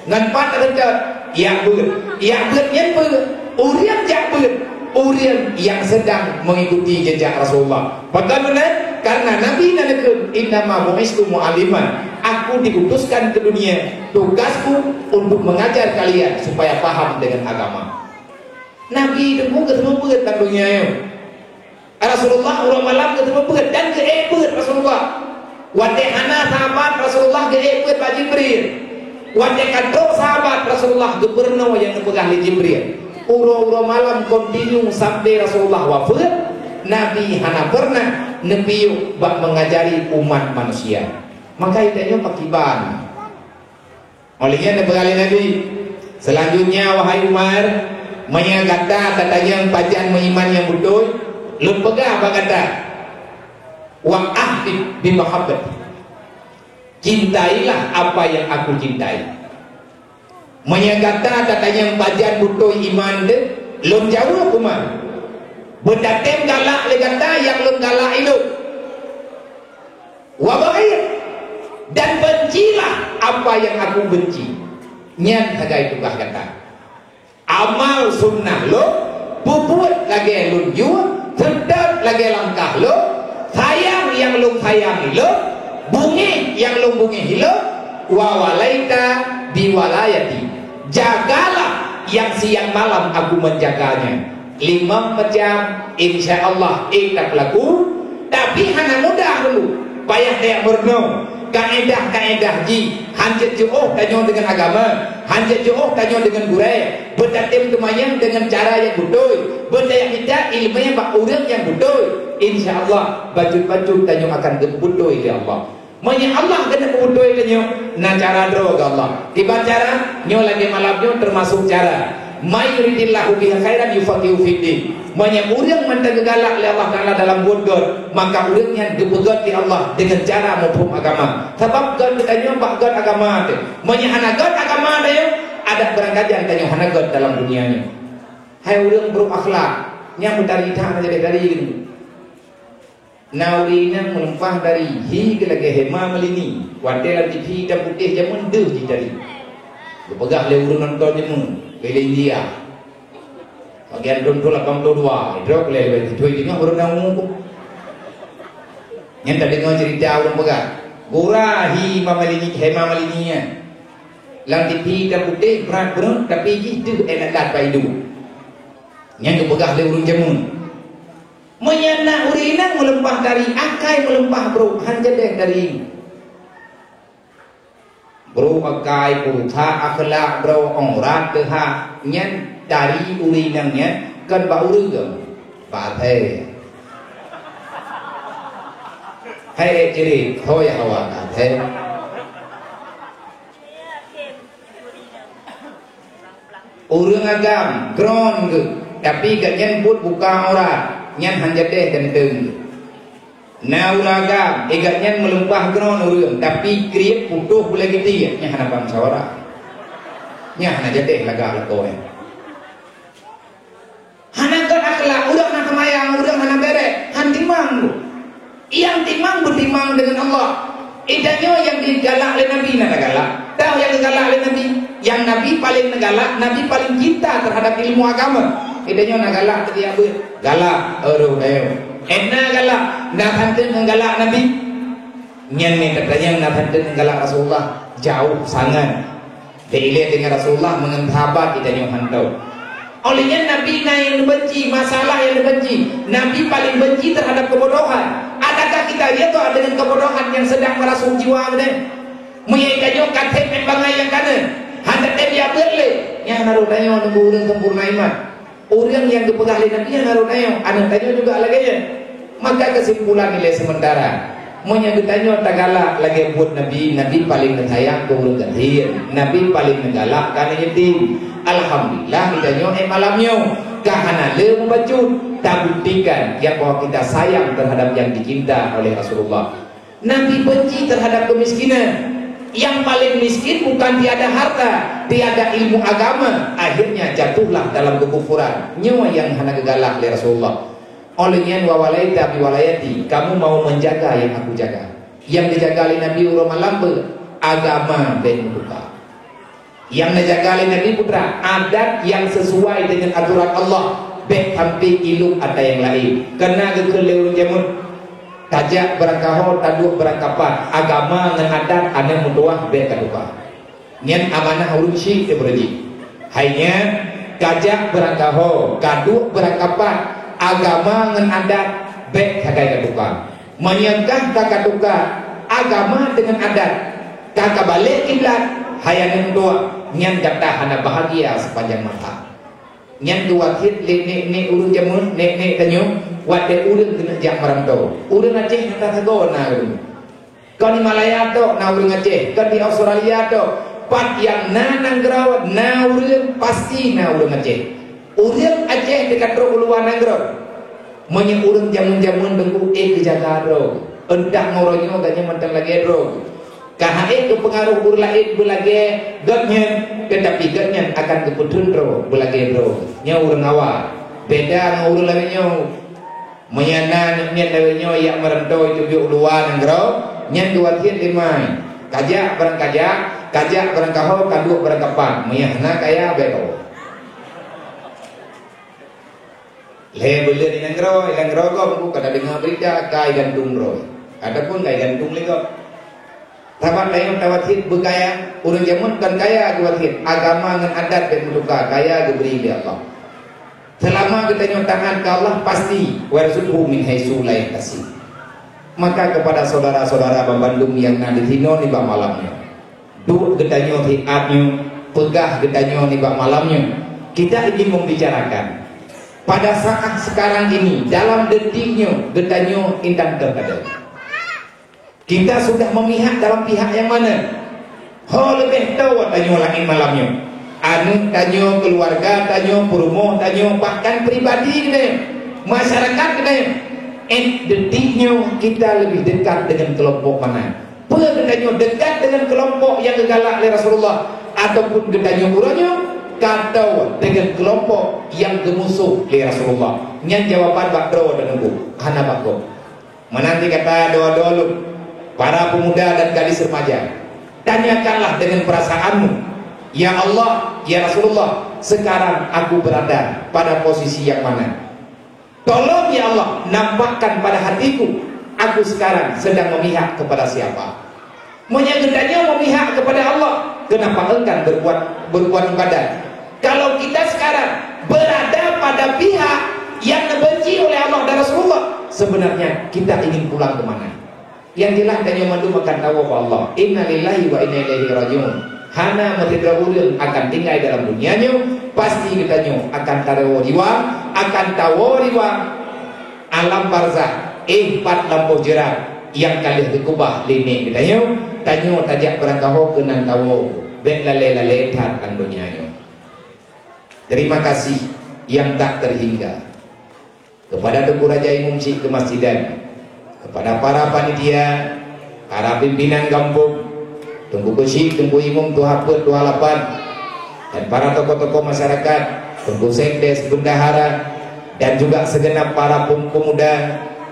Ngan pat ada yang nyan ber. Urian jak ber. Urian yang sedang mengikuti jejak Rasulullah. Bagaimana? Karena Nabi nanakeun innama bu'istu mu'alliman. Aku diutuskan ke dunia. Tugasku untuk mengajar kalian supaya paham dengan agama. Nabi tunggu ketemu beut tangdunya yo. Rasulullah urang malam ketemu beut dan ke beut Rasulullah. Wadehana sahabat Rasulullah ke beut Pak Jibril. Wadeh kadro sahabat Rasulullah gubernur yang pegang di Jibril. Uro malam kontinu sampai Rasulullah wafat. Nabi hana pernah nepiu bak mengajari umat manusia. Maka itanya pakiban. Olehnya nebali Nabi. Selanjutnya wahai Umar, menyagata katanya pajan mengiman yang betul. Lu pegah apa kata? Wa ahbib bi mahabbati. Cintailah apa yang aku cintai. Menyagata katanya pajan butuh iman de, lum jauh Umar. Berdatem galak le kata yang lum galak itu. Wa baik dan bencilah apa yang aku benci. Nyan hagai tukah kata. Amal sunnah lo, puput lagi lum jua, sedap lagi langkah lo, sayang yang lum sayang lo, bungi yang lum bungi lo, wa walaita biwalayati. Jagalah yang siang malam aku menjaganya. 5 jam insyaallah ikat laku. Tapi hana mudah dulu. Payah dia murno. Kaedah ji. Hanjat jauh tanyo dengan agama. Hanjat jauh tanyo dengan gurai. Berdatim kemayang dengan cara yang betul. Berdaya kita ilmunya bak urang yang betul. Insyaallah baju-baju tanyo akan betul ya Allah. Manya Allah kena berdoa tanyo. Nah cara doa Allah. Tiba cara nyo lagi malamnya termasuk cara. Mayuridillahu biha khairan yufaqihu fiddin. Manya urang mantang galak oleh Allah Taala dalam bodor, maka urangnya dibegot di Allah dengan cara mafhum agama. Sebab God tanyo bak God agama teh. Manya hana God agama teh ada berangkajan tanyo hana God dalam dunia ni. Hai urang berakhlak, nya mentari dah jadi dari ini. Naurina menumpah dari hi ke lagi hema melini. Wadela TV dan putih jamun deh dari. Berpegah le urang nonton jamun ke India. Bagian dulu 82, drop le itu ini urang nang. Yang tadi ngau cerita urang pegah. Gurahi mamalini hema melininya. Lang TV dan putih berat tapi itu enak dat pai dulu. Yang berpegah le urang jamun. Menyana urina melempah dari akai melempah bro hanjadeh dari bro pakai purutha akhlak bro ongrat deha nyen dari uri nangnya kan ba uri ke ba the hai jadi thôi hawa ka the urang agam gron ke tapi gak nyen put buka aurat nyen hanjateh genteng naulaga egatnya melumpah gron urang tapi kriep putuh boleh gitu ya nya hana bangsa ora nya hana jateh laga lakoe hana kan akhlak urang hana kemayang urang hana bere han timang yang timang bertimang dengan Allah idanyo yang digalak oleh Nabi nana galak tahu yang digalak oleh Nabi yang Nabi paling negalak Nabi paling cinta terhadap ilmu agama idanyo nagalak tadi apa galak aduh ayo enak galak nak hantar menggalak Nabi nyen ni katanya nak hantar menggalak Rasulullah jauh sangat dilihat dengan Rasulullah mengentabat idanyo hantau olehnya Nabi yang benci masalah yang dibenci Nabi paling benci terhadap kebodohan adakah kita lihat tuh dengan kebodohan yang sedang merasuk jiwa kita menyayangi katek membangai yang kanan hendak dia berle yang naruh tanya nunggu urang sempurna iman orang yang dipegang oleh Nabi yang naruh tanya anak tanya juga lagi ya maka kesimpulan nilai sementara menyebut tanya tagala lagi buat Nabi paling sayang ke urang gathir Nabi paling galak karena yatim alhamdulillah idanyo malamnya kahana le membacut tak buktikan yang bahwa kita sayang terhadap yang dicinta oleh Rasulullah Nabi benci terhadap kemiskinan yang paling miskin bukan tiada harta tiada ilmu agama akhirnya jatuhlah dalam kekufuran nyawa yang hana gegalak oleh Rasulullah olehnya wawalaita biwalayati kamu mau menjaga yang aku jaga yang dijaga oleh Nabi urama lambe agama dan buka yang dijaga oleh Nabi putra adat yang sesuai dengan aturan Allah bek hampir ilmu ada yang lain kena kekelewun jamun tajak berangkaho taduk berangkapat agama dengan adat ada mutuah bek kaduka nyen amanah ulun syik berji hanya kajak berangkaho kaduk berangkapat agama dengan adat bek kagai kaduka menyangkah kaduka agama dengan adat kakak balik kiblat hayang dua nyan jatah hana bahagia sepanjang masa nyan dua kit nek urun jamun nek tanyo wate urun kena jak merantau urun Aceh kata go na kau di Malaya to na urun Aceh kau di Australia to pat yang nanang gerawat na urun pasti na urun Aceh urun Aceh dekat ro uluan nangro menye urun jamun-jamun dengku kejaga ro endak ngoronyo ganya mentang lagi ro kahai itu pengaruh urlaid belage gatnya tetapi gatnya akan keputun ro belage ro nya urang awal beda ngurul lawenyo menyana nyen lawenyo yang merentau itu bi uluan ngro nyen dua tiet limai kajak barang kajak barang kaho kaduk barang kapan meyahna kaya beko le beli di ngro go kada dengar berita kai gantung ro adapun kai gantung lego tabat lain tawathid berkaya urang jamun kan kaya tawathid agama dengan adat dan muka kaya diberi oleh Allah selama kita nyontahan ke Allah pasti warzuqhu min haitsu la yahtasib maka kepada saudara-saudara Bandung yang nadi hino di malamnya duk gedanyo hiatnya pegah gedanyo di malamnya kita ingin membicarakan pada saat sekarang ini dalam detiknya gedanyo intan terkadang kita sudah memihak dalam pihak yang mana? Lebih tahu tanyo lain malamnya. Anu tanyo keluarga, tanyo perumo, tanyo bahkan pribadi ni, masyarakat ni. Detiknya kita lebih dekat dengan kelompok mana? Tanyo dekat dengan kelompok yang digalak oleh Rasulullah ataupun tanyo uranyo kata dengan kelompok yang gemusuh oleh Rasulullah. Yang jawaban bakro dan nunggu. Hana bakro. Menanti kata doa-doa para pemuda dan gadis remaja, tanyakanlah dengan perasaanmu, ya Allah, ya Rasulullah, sekarang aku berada pada posisi yang mana? Tolong ya Allah, nampakkan pada hatiku, aku sekarang sedang memihak kepada siapa? Menyagetanya memihak kepada Allah. Kenapa enggan berbuat ibadat? Kalau kita sekarang berada pada pihak yang dibenci oleh Allah dan Rasulullah, sebenarnya kita ingin pulang kemana? Yang jelas tanya mandu makan tahu Allah. Inna lillahi wa inna ilaihi rajiun. Hana matidra ulun akan tinggal dalam dunianya, pasti kita akan tarawariwang, akan tawariwang alam barzah, empat lampu jerat yang kali kekubah lini kita tanyo tajak perangkaho kenang tawo ben lale tan dunianya. Terima kasih yang tak terhingga kepada Tengku Raja Imam Syekh Kemasjidan, kepada para panitia, para pimpinan kampung, Tengku Syekh, Tengku Imam, Tuha Pet, Tuha Lapan, dan para tokoh-tokoh masyarakat, Tengku Sekdes, Bendahara, dan juga segenap para pemuda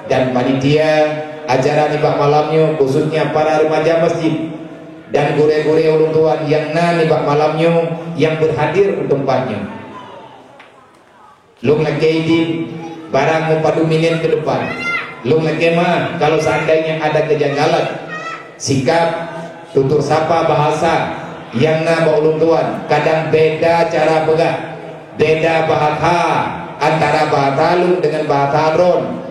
dan panitia ajaran ibak malamnya, khususnya para remaja masjid dan gure-gure ulun tuan yang ibak malamnya yang berhadir di tempatnya. Lung lagi di barang mempadu minin ke depan. Lung lagi mah kalau seandainya ada kejanggalan sikap tutur sapa bahasa yang ulun tuan kadang beda cara pegang, beda bahasa antara bahasa lung dengan bahasa ron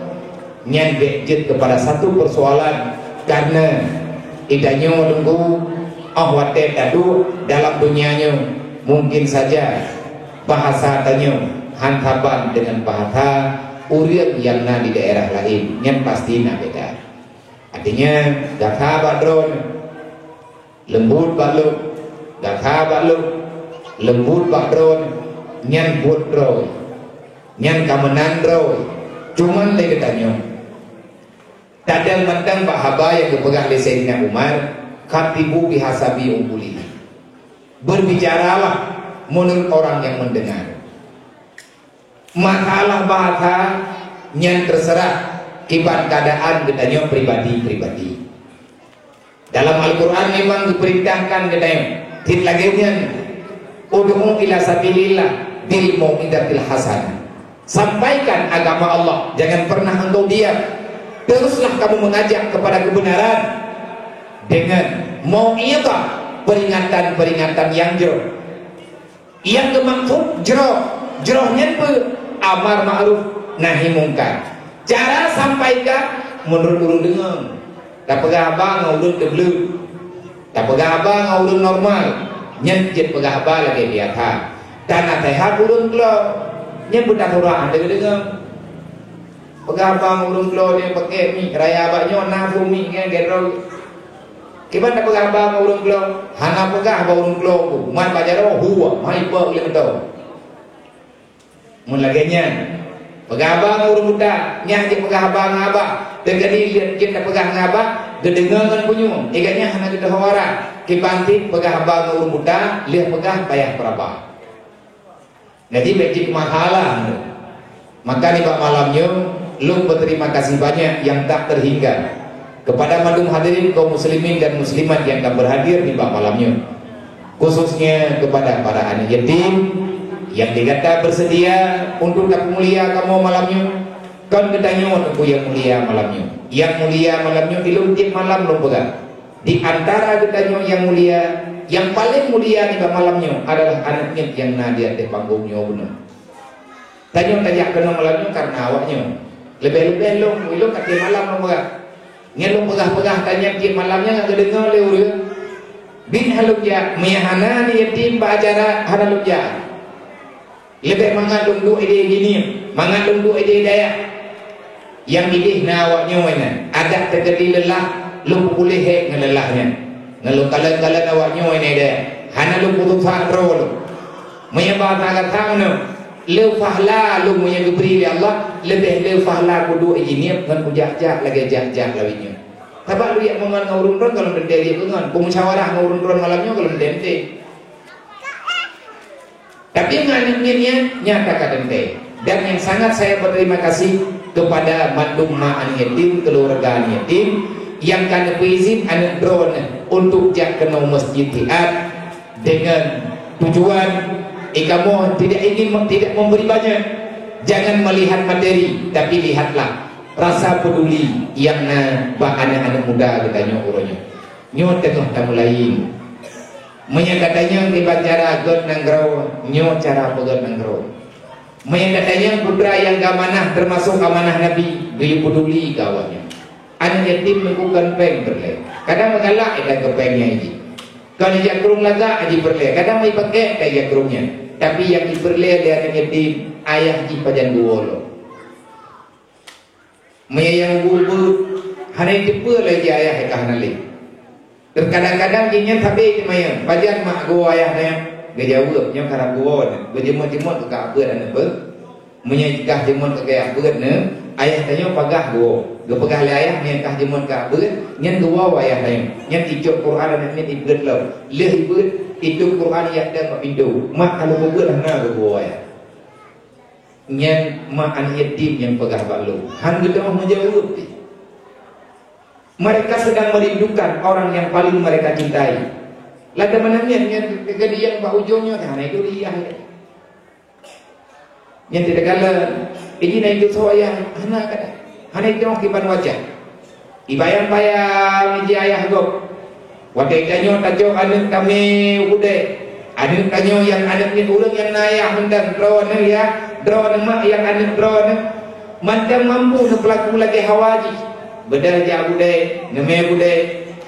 nyan bejit kepada satu persoalan karena idanya menunggu wate dadu dalam dunianya mungkin saja bahasa tanya hantaban dengan bahasa urian yang di daerah lain nyan pasti beda. Artinya dakha badron lembut baluk, dakha baluk lembut badron nyan budro nyan kamenan roy cuman lagi tanya tadang mandang bahaba yang dipegang oleh Sayyidina Umar khatibu bihasabi umpuli, berbicaralah menurut orang yang mendengar. Masalah bahasa yang terserah kibat keadaan ditanya pribadi-pribadi. Dalam Al-Quran memang diperintahkan ditanya titlaginya ud'u ila sabilillah bil mau'izatil hasanah. Sampaikan agama Allah, jangan pernah engkau diam. Teruslah kamu mengajak kepada kebenaran dengan mau'izah, peringatan-peringatan yang jero. Yang dimaksud jerohnya amar ma'ruf nahi mungkar. Cara sampaikan menurut urun dengar. Tak pegah abang urun deblu. Tak pegah abang urun normal. Nyenjit pegah abang lagi biasa. Tanah tehat urun keluar. Nya budak orang ada dengar. Pegah abang urun keluar dia pakai mi raya abaknya nafu mi kan gerol. Kiban tak pegah abang urun keluar. Hana pegah abang urun keluar ku. Man bajaro huwa mai pe le betul. Mun lagenya pegah abang urun budak nya je pegah abang abak. Tegadi lihat kita pegah ngabak gedengangan punyu. Iganya hana kita hawara. Kibanti pegah abang urun budak lihat pegah payah peraba. Jadi bejik mahalah. Maka di malamnya lu berterima kasih banyak yang tak terhingga kepada madum hadirin kaum muslimin dan muslimat yang akan berhadir di malamnya, khususnya kepada para anak yatim yang dikata bersedia untuk tak mulia kamu malamnya. Kan ketanya untuk yang mulia malamnya. Yang mulia malamnya diluntik malam lu pegang. Di antara ketanya yang mulia, yang paling mulia di malamnya adalah anaknya yang nadia di panggungnya benar. Tanya kena malamnya karena awaknya. Lebih-lebih lu kat malam lu pegang. Ngelu pegah-pegah tanya di malamnya enggak kedengar le urang. Bin halukya miyahana ni yatim bajara halukya. Lebih mengandung du ide gini, mengandung du ide daya. Yang idih na awaknya wena. Ada terjadi lelah, lu boleh hek ngelelahnya. Ngelu kala-kala awaknya wena daya. Hana lu putus fakro lu. Menyebab agak tahu lu fahla lu punya diberi oleh Allah lebih lu fahla kudu ijiniap kan ujah-jah lagi jah-jah lawinya. Tapi lu yang mengan ngurun-urun kalau mendeli pengan, pemusyawarah ngurun-urun malamnya kalau mendente. Tapi nganimnya nyata kadente. Dan yang sangat saya berterima kasih kepada mandum ma'an yatim, keluarga yatim yang kan izin anak drone untuk jak kena masjid tiat dengan tujuan kamu tidak ingin tidak memberi banyak, jangan melihat materi, tapi lihatlah rasa peduli yang anak-anak muda katanya uronya. Nyo tengah tamu lain. Menyakatanya dibacara god nanggrau, nyo cara pegat nanggrau. Menyakatanya putra yang gamanah termasuk amanah Nabi, gaya peduli kawannya. anak yatim menggunakan peng berle. Kadang mengalak ada ke pengnya ini. Kalau jakrung laga aji berle. Kadang mai pakai kayak jakrungnya. Tapi yang diberle dia anak yatim ayah di pajan guolo. Mayang bulbul hanai depe lagi ayah ka hanali. Terkadang-kadang dinya tabe di mayang pajan mak go ayah nya gejawab nya karab guo gejemot-jemot ka apa dan apa. Menyikah jemot ka apa ne ayah tanya pagah go pegah le ayah nya kah jemot ka apa nyen go ayah nya nyen icuk Quran dan nyen ibet lo leh ibet itu Quran ya ada mak pindu mak kalau go hana go ayah nyen mak an yatim yang pegah balu han gedah menjawab. Mereka sedang merindukan orang yang paling mereka cintai. Lada mananya nyen kegedian pak ujungnya hana itu dia. Yang tidak kala ini naik ke soya hana kada hana itu kiban wajah ibayang payah meji ayah gop wadai kanyo tajo anak kami ude anak kanyo yang anak ni urang yang nayah mendan drone ya drone mak yang anak drone mandang mampu nu pelaku lagi hawaji bedal ja ude neme ude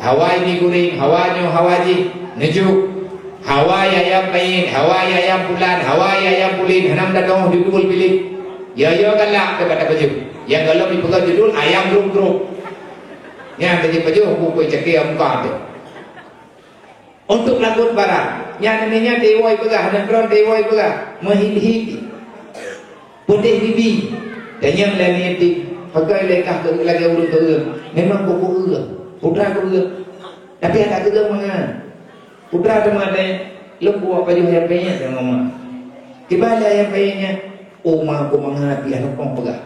hawai ni guring hawanyo hawaji neju Hawa ayam pain, hawa ayam bulan, hawa ayam pulin, hanam datang judul pilih. Ya galak kepada baju. Yang kalau dipegang judul ayam grup. Yang baju baju buku cekik muka tu. Untuk lagut barang, yang namanya dewoi pegah, nangkron dewoi pegah, mahidi, putih bibi, dan yang lain itu pakai lekah ke lagi urut ke, memang buku putra ke, tapi ada ke mana? Putra teman ada lu buat baju yang banyak dengan mama. Kibala yang banyaknya, oma aku menghati anak kong pegah.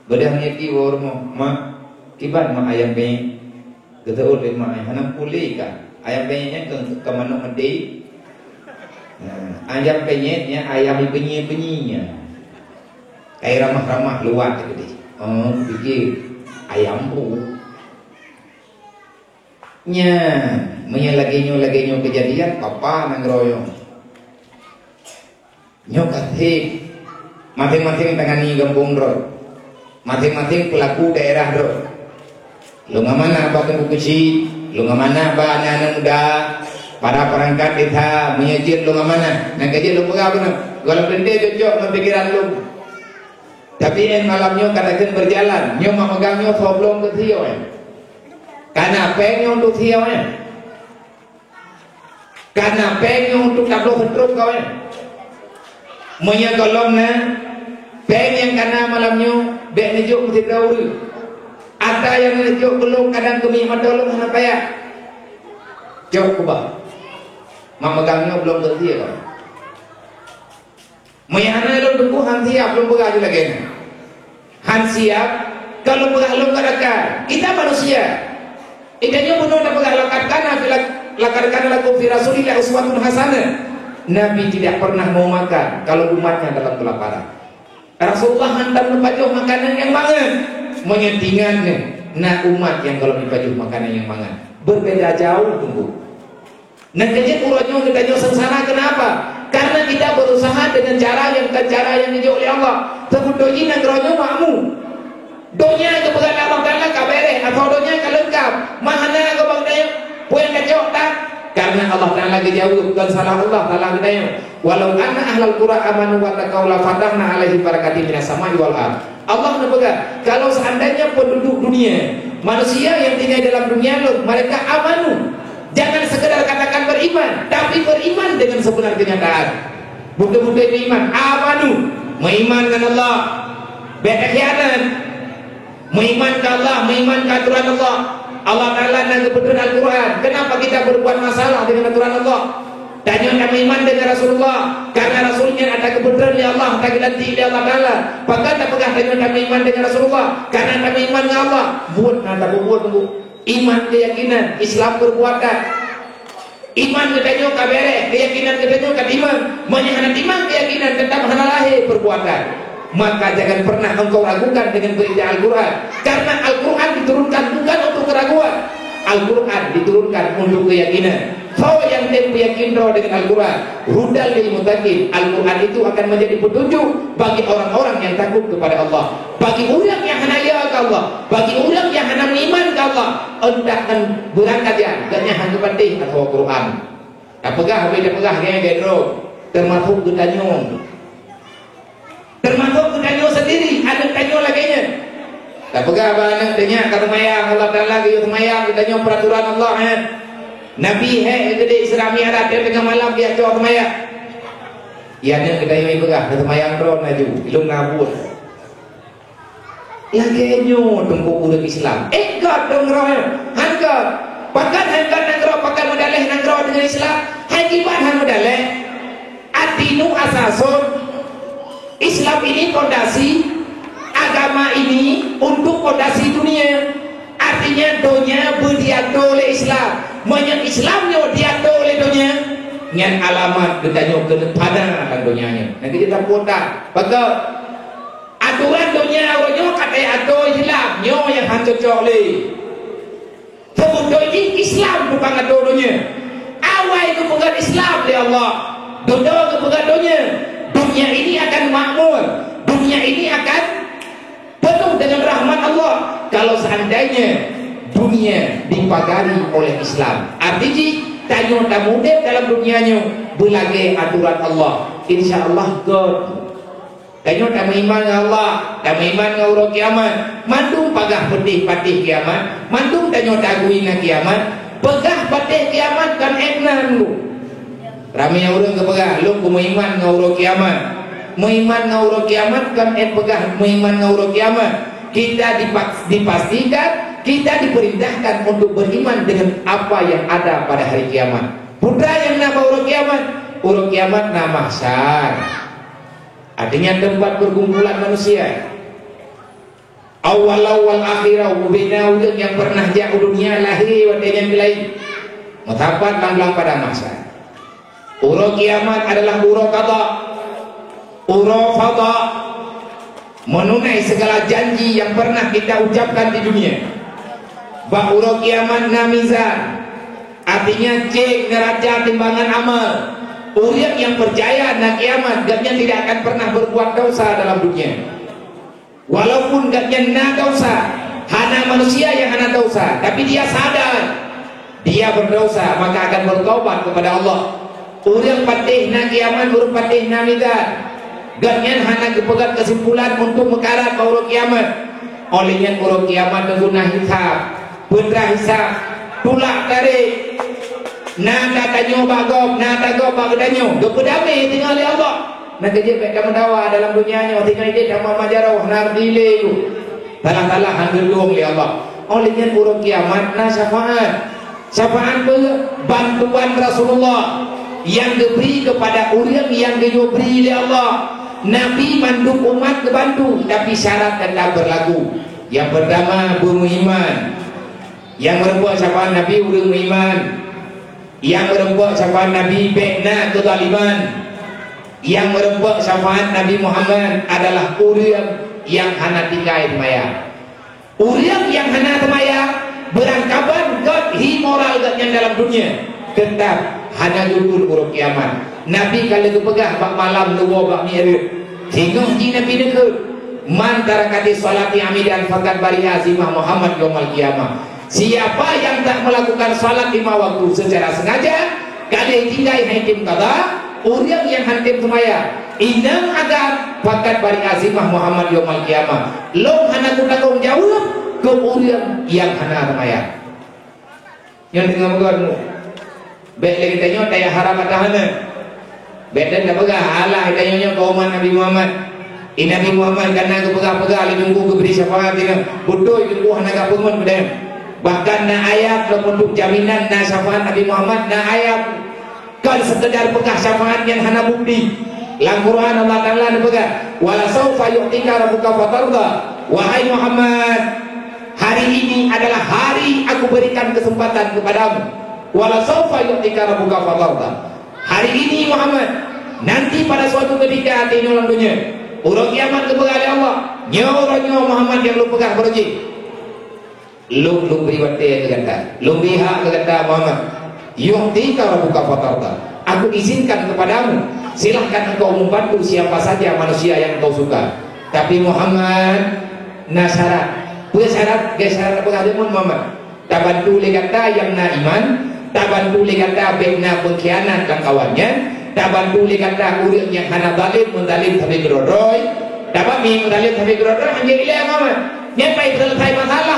Bedahnya ti warmo, mak kiban mak ayam banyak. Kita oleh mak ayam pulih kan. Ayam banyaknya ke mana mendei. Ayam banyaknya ayam penyi-penyinya. Kayak ramah-ramah luar gitu deh. Oh, pikir ayam bu. Nya menyalaginya kejadian papa nangroyo nyokati masing-masing tangani gambung ro masing-masing pelaku daerah ro lu ngamana apa tunggu kecil lu ngamana apa anak muda para perangkat desa menyejir lu ngamana nak kecil lu pegah benar kalau bende cocok mempikiran lu tapi malamnya kadang berjalan nyo memegangnya sebelum ke tio karena pengen untuk siawnya, karena pengen untuk tablo bentruk kau ya, menyagolongnya, pengen karena malamnya bek nejuk mesti tahu, ada yang nejuk belum kadang kami matolong apa ya, jauh kubah, mamagangnya belum tersiap kau, menyana lo tunggu hansiap belum begal lagi, hansiap kalau begal kadang kita manusia. Idanya bunuh dan lakarkan lagu fi Rasulillah uswatun hasanah. Nabi tidak pernah mau makan kalau umatnya dalam kelaparan. Rasulullah hantar mempajuh makanan yang mangan, menyentingannya. Nah umat yang kalau dipajuh makanan yang mangan berbeda jauh tunggu. Nah kejadian uratnya kita sengsara kenapa? Karena kita berusaha dengan cara yang dijauh oleh Allah. Sebetulnya nagronya makmu. Donya ke pegang Allah Ta'ala kabere atau donya ke lengkap mahana ke bang daya puan kacau tak karena Allah Ta'ala dijawab bukan salah Allah Ta'ala daya walau anna ahlal qura amanu wa taqaw la fatahna alaihi barakatin minas samai wal ard Allah menegaskan kalau seandainya penduduk dunia manusia yang tinggal dalam dunia mereka amanu jangan sekedar katakan beriman tapi beriman dengan sebenar kenyataan bukan beriman amanu mengimankan Allah berkhianat mengimankan Allah, mengimankan aturan Allah. Allah Ta'ala nak betul Al-Quran. Kenapa kita berbuat masalah dengan aturan Allah? Tanya kami iman dengan Rasulullah. Karena Rasulnya ada kebenaran oleh Allah, tak ganti oleh Allah Ta'ala. Bahkan tak pegah dengan kami iman dengan Rasulullah. Karena kami iman dengan Allah. Buat nada buat tunggu. Iman keyakinan, Islam perbuatan. Iman katanya kabere, keyakinan katanya kadiman. Menyahanat iman keyakinan tetap halalahi perbuatan. Maka jangan pernah engkau ragukan dengan berita Al-Quran karena Al-Quran diturunkan bukan untuk keraguan Al-Quran diturunkan untuk keyakinan so yang yakin dengan Al-Quran hudal lil muttaqin Al-Quran itu akan menjadi petunjuk bagi orang-orang yang takut kepada Allah bagi orang yang hanaya ke Allah. Bagi orang yang hanya beriman ke Allah, hendakkan berangkat dia, hendaknya hanya patih atau Quran. Tak pegah, habis dia pegah dia gedro, termasuk gedanyong. Termasuk gedanyong sendiri, ada gedanyong lagi nya. Tak pegah banyak tanya kata mayang Allah Taala ke mayang gedanyong peraturan Allah ya. Nabi gede Islami Arab dia tengah malam dia coba mayang. Ya nya gedanyong pegah kata mayang ron aju, ilung ngabut. Lagi nyo tunggu udah Islam. God dong roh, hangkat. Pakan hangkat nangro, pakan modaleh nangro dengan Islam. Hakibat han modaleh. Adinu asasun. Islam ini fondasi. Agama ini untuk fondasi dunia. Artinya dunia berdiatur oleh Islam. Menyen Islamnya diatur oleh dunia. Ngan alamat gedanya ke depan akan dunianya. Nanti kita putar. Pakai aturan dunia awalnya kata atur Islam nyo yang hancur cokli kemudian ini Islam bukan atur dunia awal kepegang Islam oleh Allah dunia kepegang dunia ini akan makmur dunia ini akan penuh dengan rahmat Allah kalau seandainya dunia dipagari oleh Islam artinya tanyo tak mudah dalam dunianya berlagai aturan Allah insyaAllah God Kanyo tak beriman dengan Allah, tak beriman dengan urut kiamat. Mandung pagah pedih patih kiamat, mandung tanyo tak agui dengan kiamat. Pegah patih kiamat kan eknan lu. Ramai orang ke pegah, lu ku beriman dengan urut kiamat. Beriman dengan urut kiamat kan pegah beriman dengan urut kiamat. Kita dipastikan, kita diperintahkan untuk beriman dengan apa yang ada pada hari kiamat. Putra yang nama urut kiamat nama mahsyar. Artinya tempat perkumpulan manusia. Awal akhirah ubina ujung yang pernah jauh dunia lahir wadanya lain. Mutapat langlang pada masa. Uro kiamat adalah uro qada, uro fada, menunai segala janji yang pernah kita ucapkan di dunia. Ba uro kiamat namizan, artinya cek neraca timbangan amal. Orang yang percaya nak kiamat gatnya tidak akan pernah berbuat dosa dalam dunia. Walaupun gatnya nak dosa, hana manusia yang hana dosa, tapi dia sadar dia berdosa maka akan bertobat kepada Allah. Orang patih nak kiamat, orang patih nak mizan. Gatnya hana kepegat kesimpulan untuk mekarat urut kiamat. Olehnya urut kiamat guna hisab, bendera hisab, tulak tarik. Nada tanyo bagop, nada go bagdanyo. Gepedame tinggal oleh Allah. Nak kerja baik kamu dawa dalam dunianya, tinggal dia sama majarah nardile tu. Talah-talah hangelung oleh Allah. Olehnya urut kiamat na syafaat. Syafaat bantuan Rasulullah yang diberi kepada orang yang diberi oleh Allah. Nabi manduk umat kebantu, tapi syarat tetap berlaku. Yang pertama beriman. Yang berbuat syafaat Nabi orang beriman. Yang merembuat syafaat Nabi bekna kezaliman. Yang merembuat syafaat Nabi Muhammad adalah orang yang hana tinggal maya. Orang yang hana maya berangkapan God hi moral yang dalam dunia tetap hana lulul urut kiamat. Nabi kalau kepegah bak malam luwa bak mirip sehingga di Nabi dekat man tarakati salati amidan fakat bari azimah Muhammad yaumul kiamah. Siapa yang tak melakukan salat 5 waktu secara sengaja, kali tinggal hakim qada, orang yang hakim semaya, inang agar fakat bari azimah Muhammad yaumul kiamah. Long hana tanggung jawab ke orang yang hana semaya. Yang dengan begitu, baik lagi tanya tanya haram atahana. Beden dah pegah Allah tanya kauman Nabi Muhammad. Nabi Muhammad karena kepegah-pegah ditunggu keberi syafaat dengan bodoh itu hana gak pengun bedem. Bahkan na ayat untuk jaminan na syafaat Nabi Muhammad na ayat kan sekedar pegah syafaat yang hana bukti. Dalam Quran Allah Taala berkata, "Wala saufa yu'tika rabbuka fatarda." Wahai Muhammad, hari ini adalah hari aku berikan kesempatan kepadamu. Wala saufa yu'tika rabbuka fatarda. Hari ini Muhammad, nanti pada suatu ketika di dalam dunia, urut kiamat kepegang Allah. Nyo Muhammad yang lu pegang berji. Lu beri wate kata, lu biha kata Muhammad, yu'tika rabbuka fatarda. Aku izinkan kepadamu, silahkan engkau membantu siapa saja manusia yang engkau suka. Tapi Muhammad, nasyarat Syarat pengadilan mama. Tak bantu le kata yang na iman, tak bantu le kata bena pengkhianat kan kawannya, tak bantu le kata urang yang hana zalim menzalim tapi gerodoi, dapat mi menzalim tapi gerodoi hanya ile mama. Nya pai selesai masalah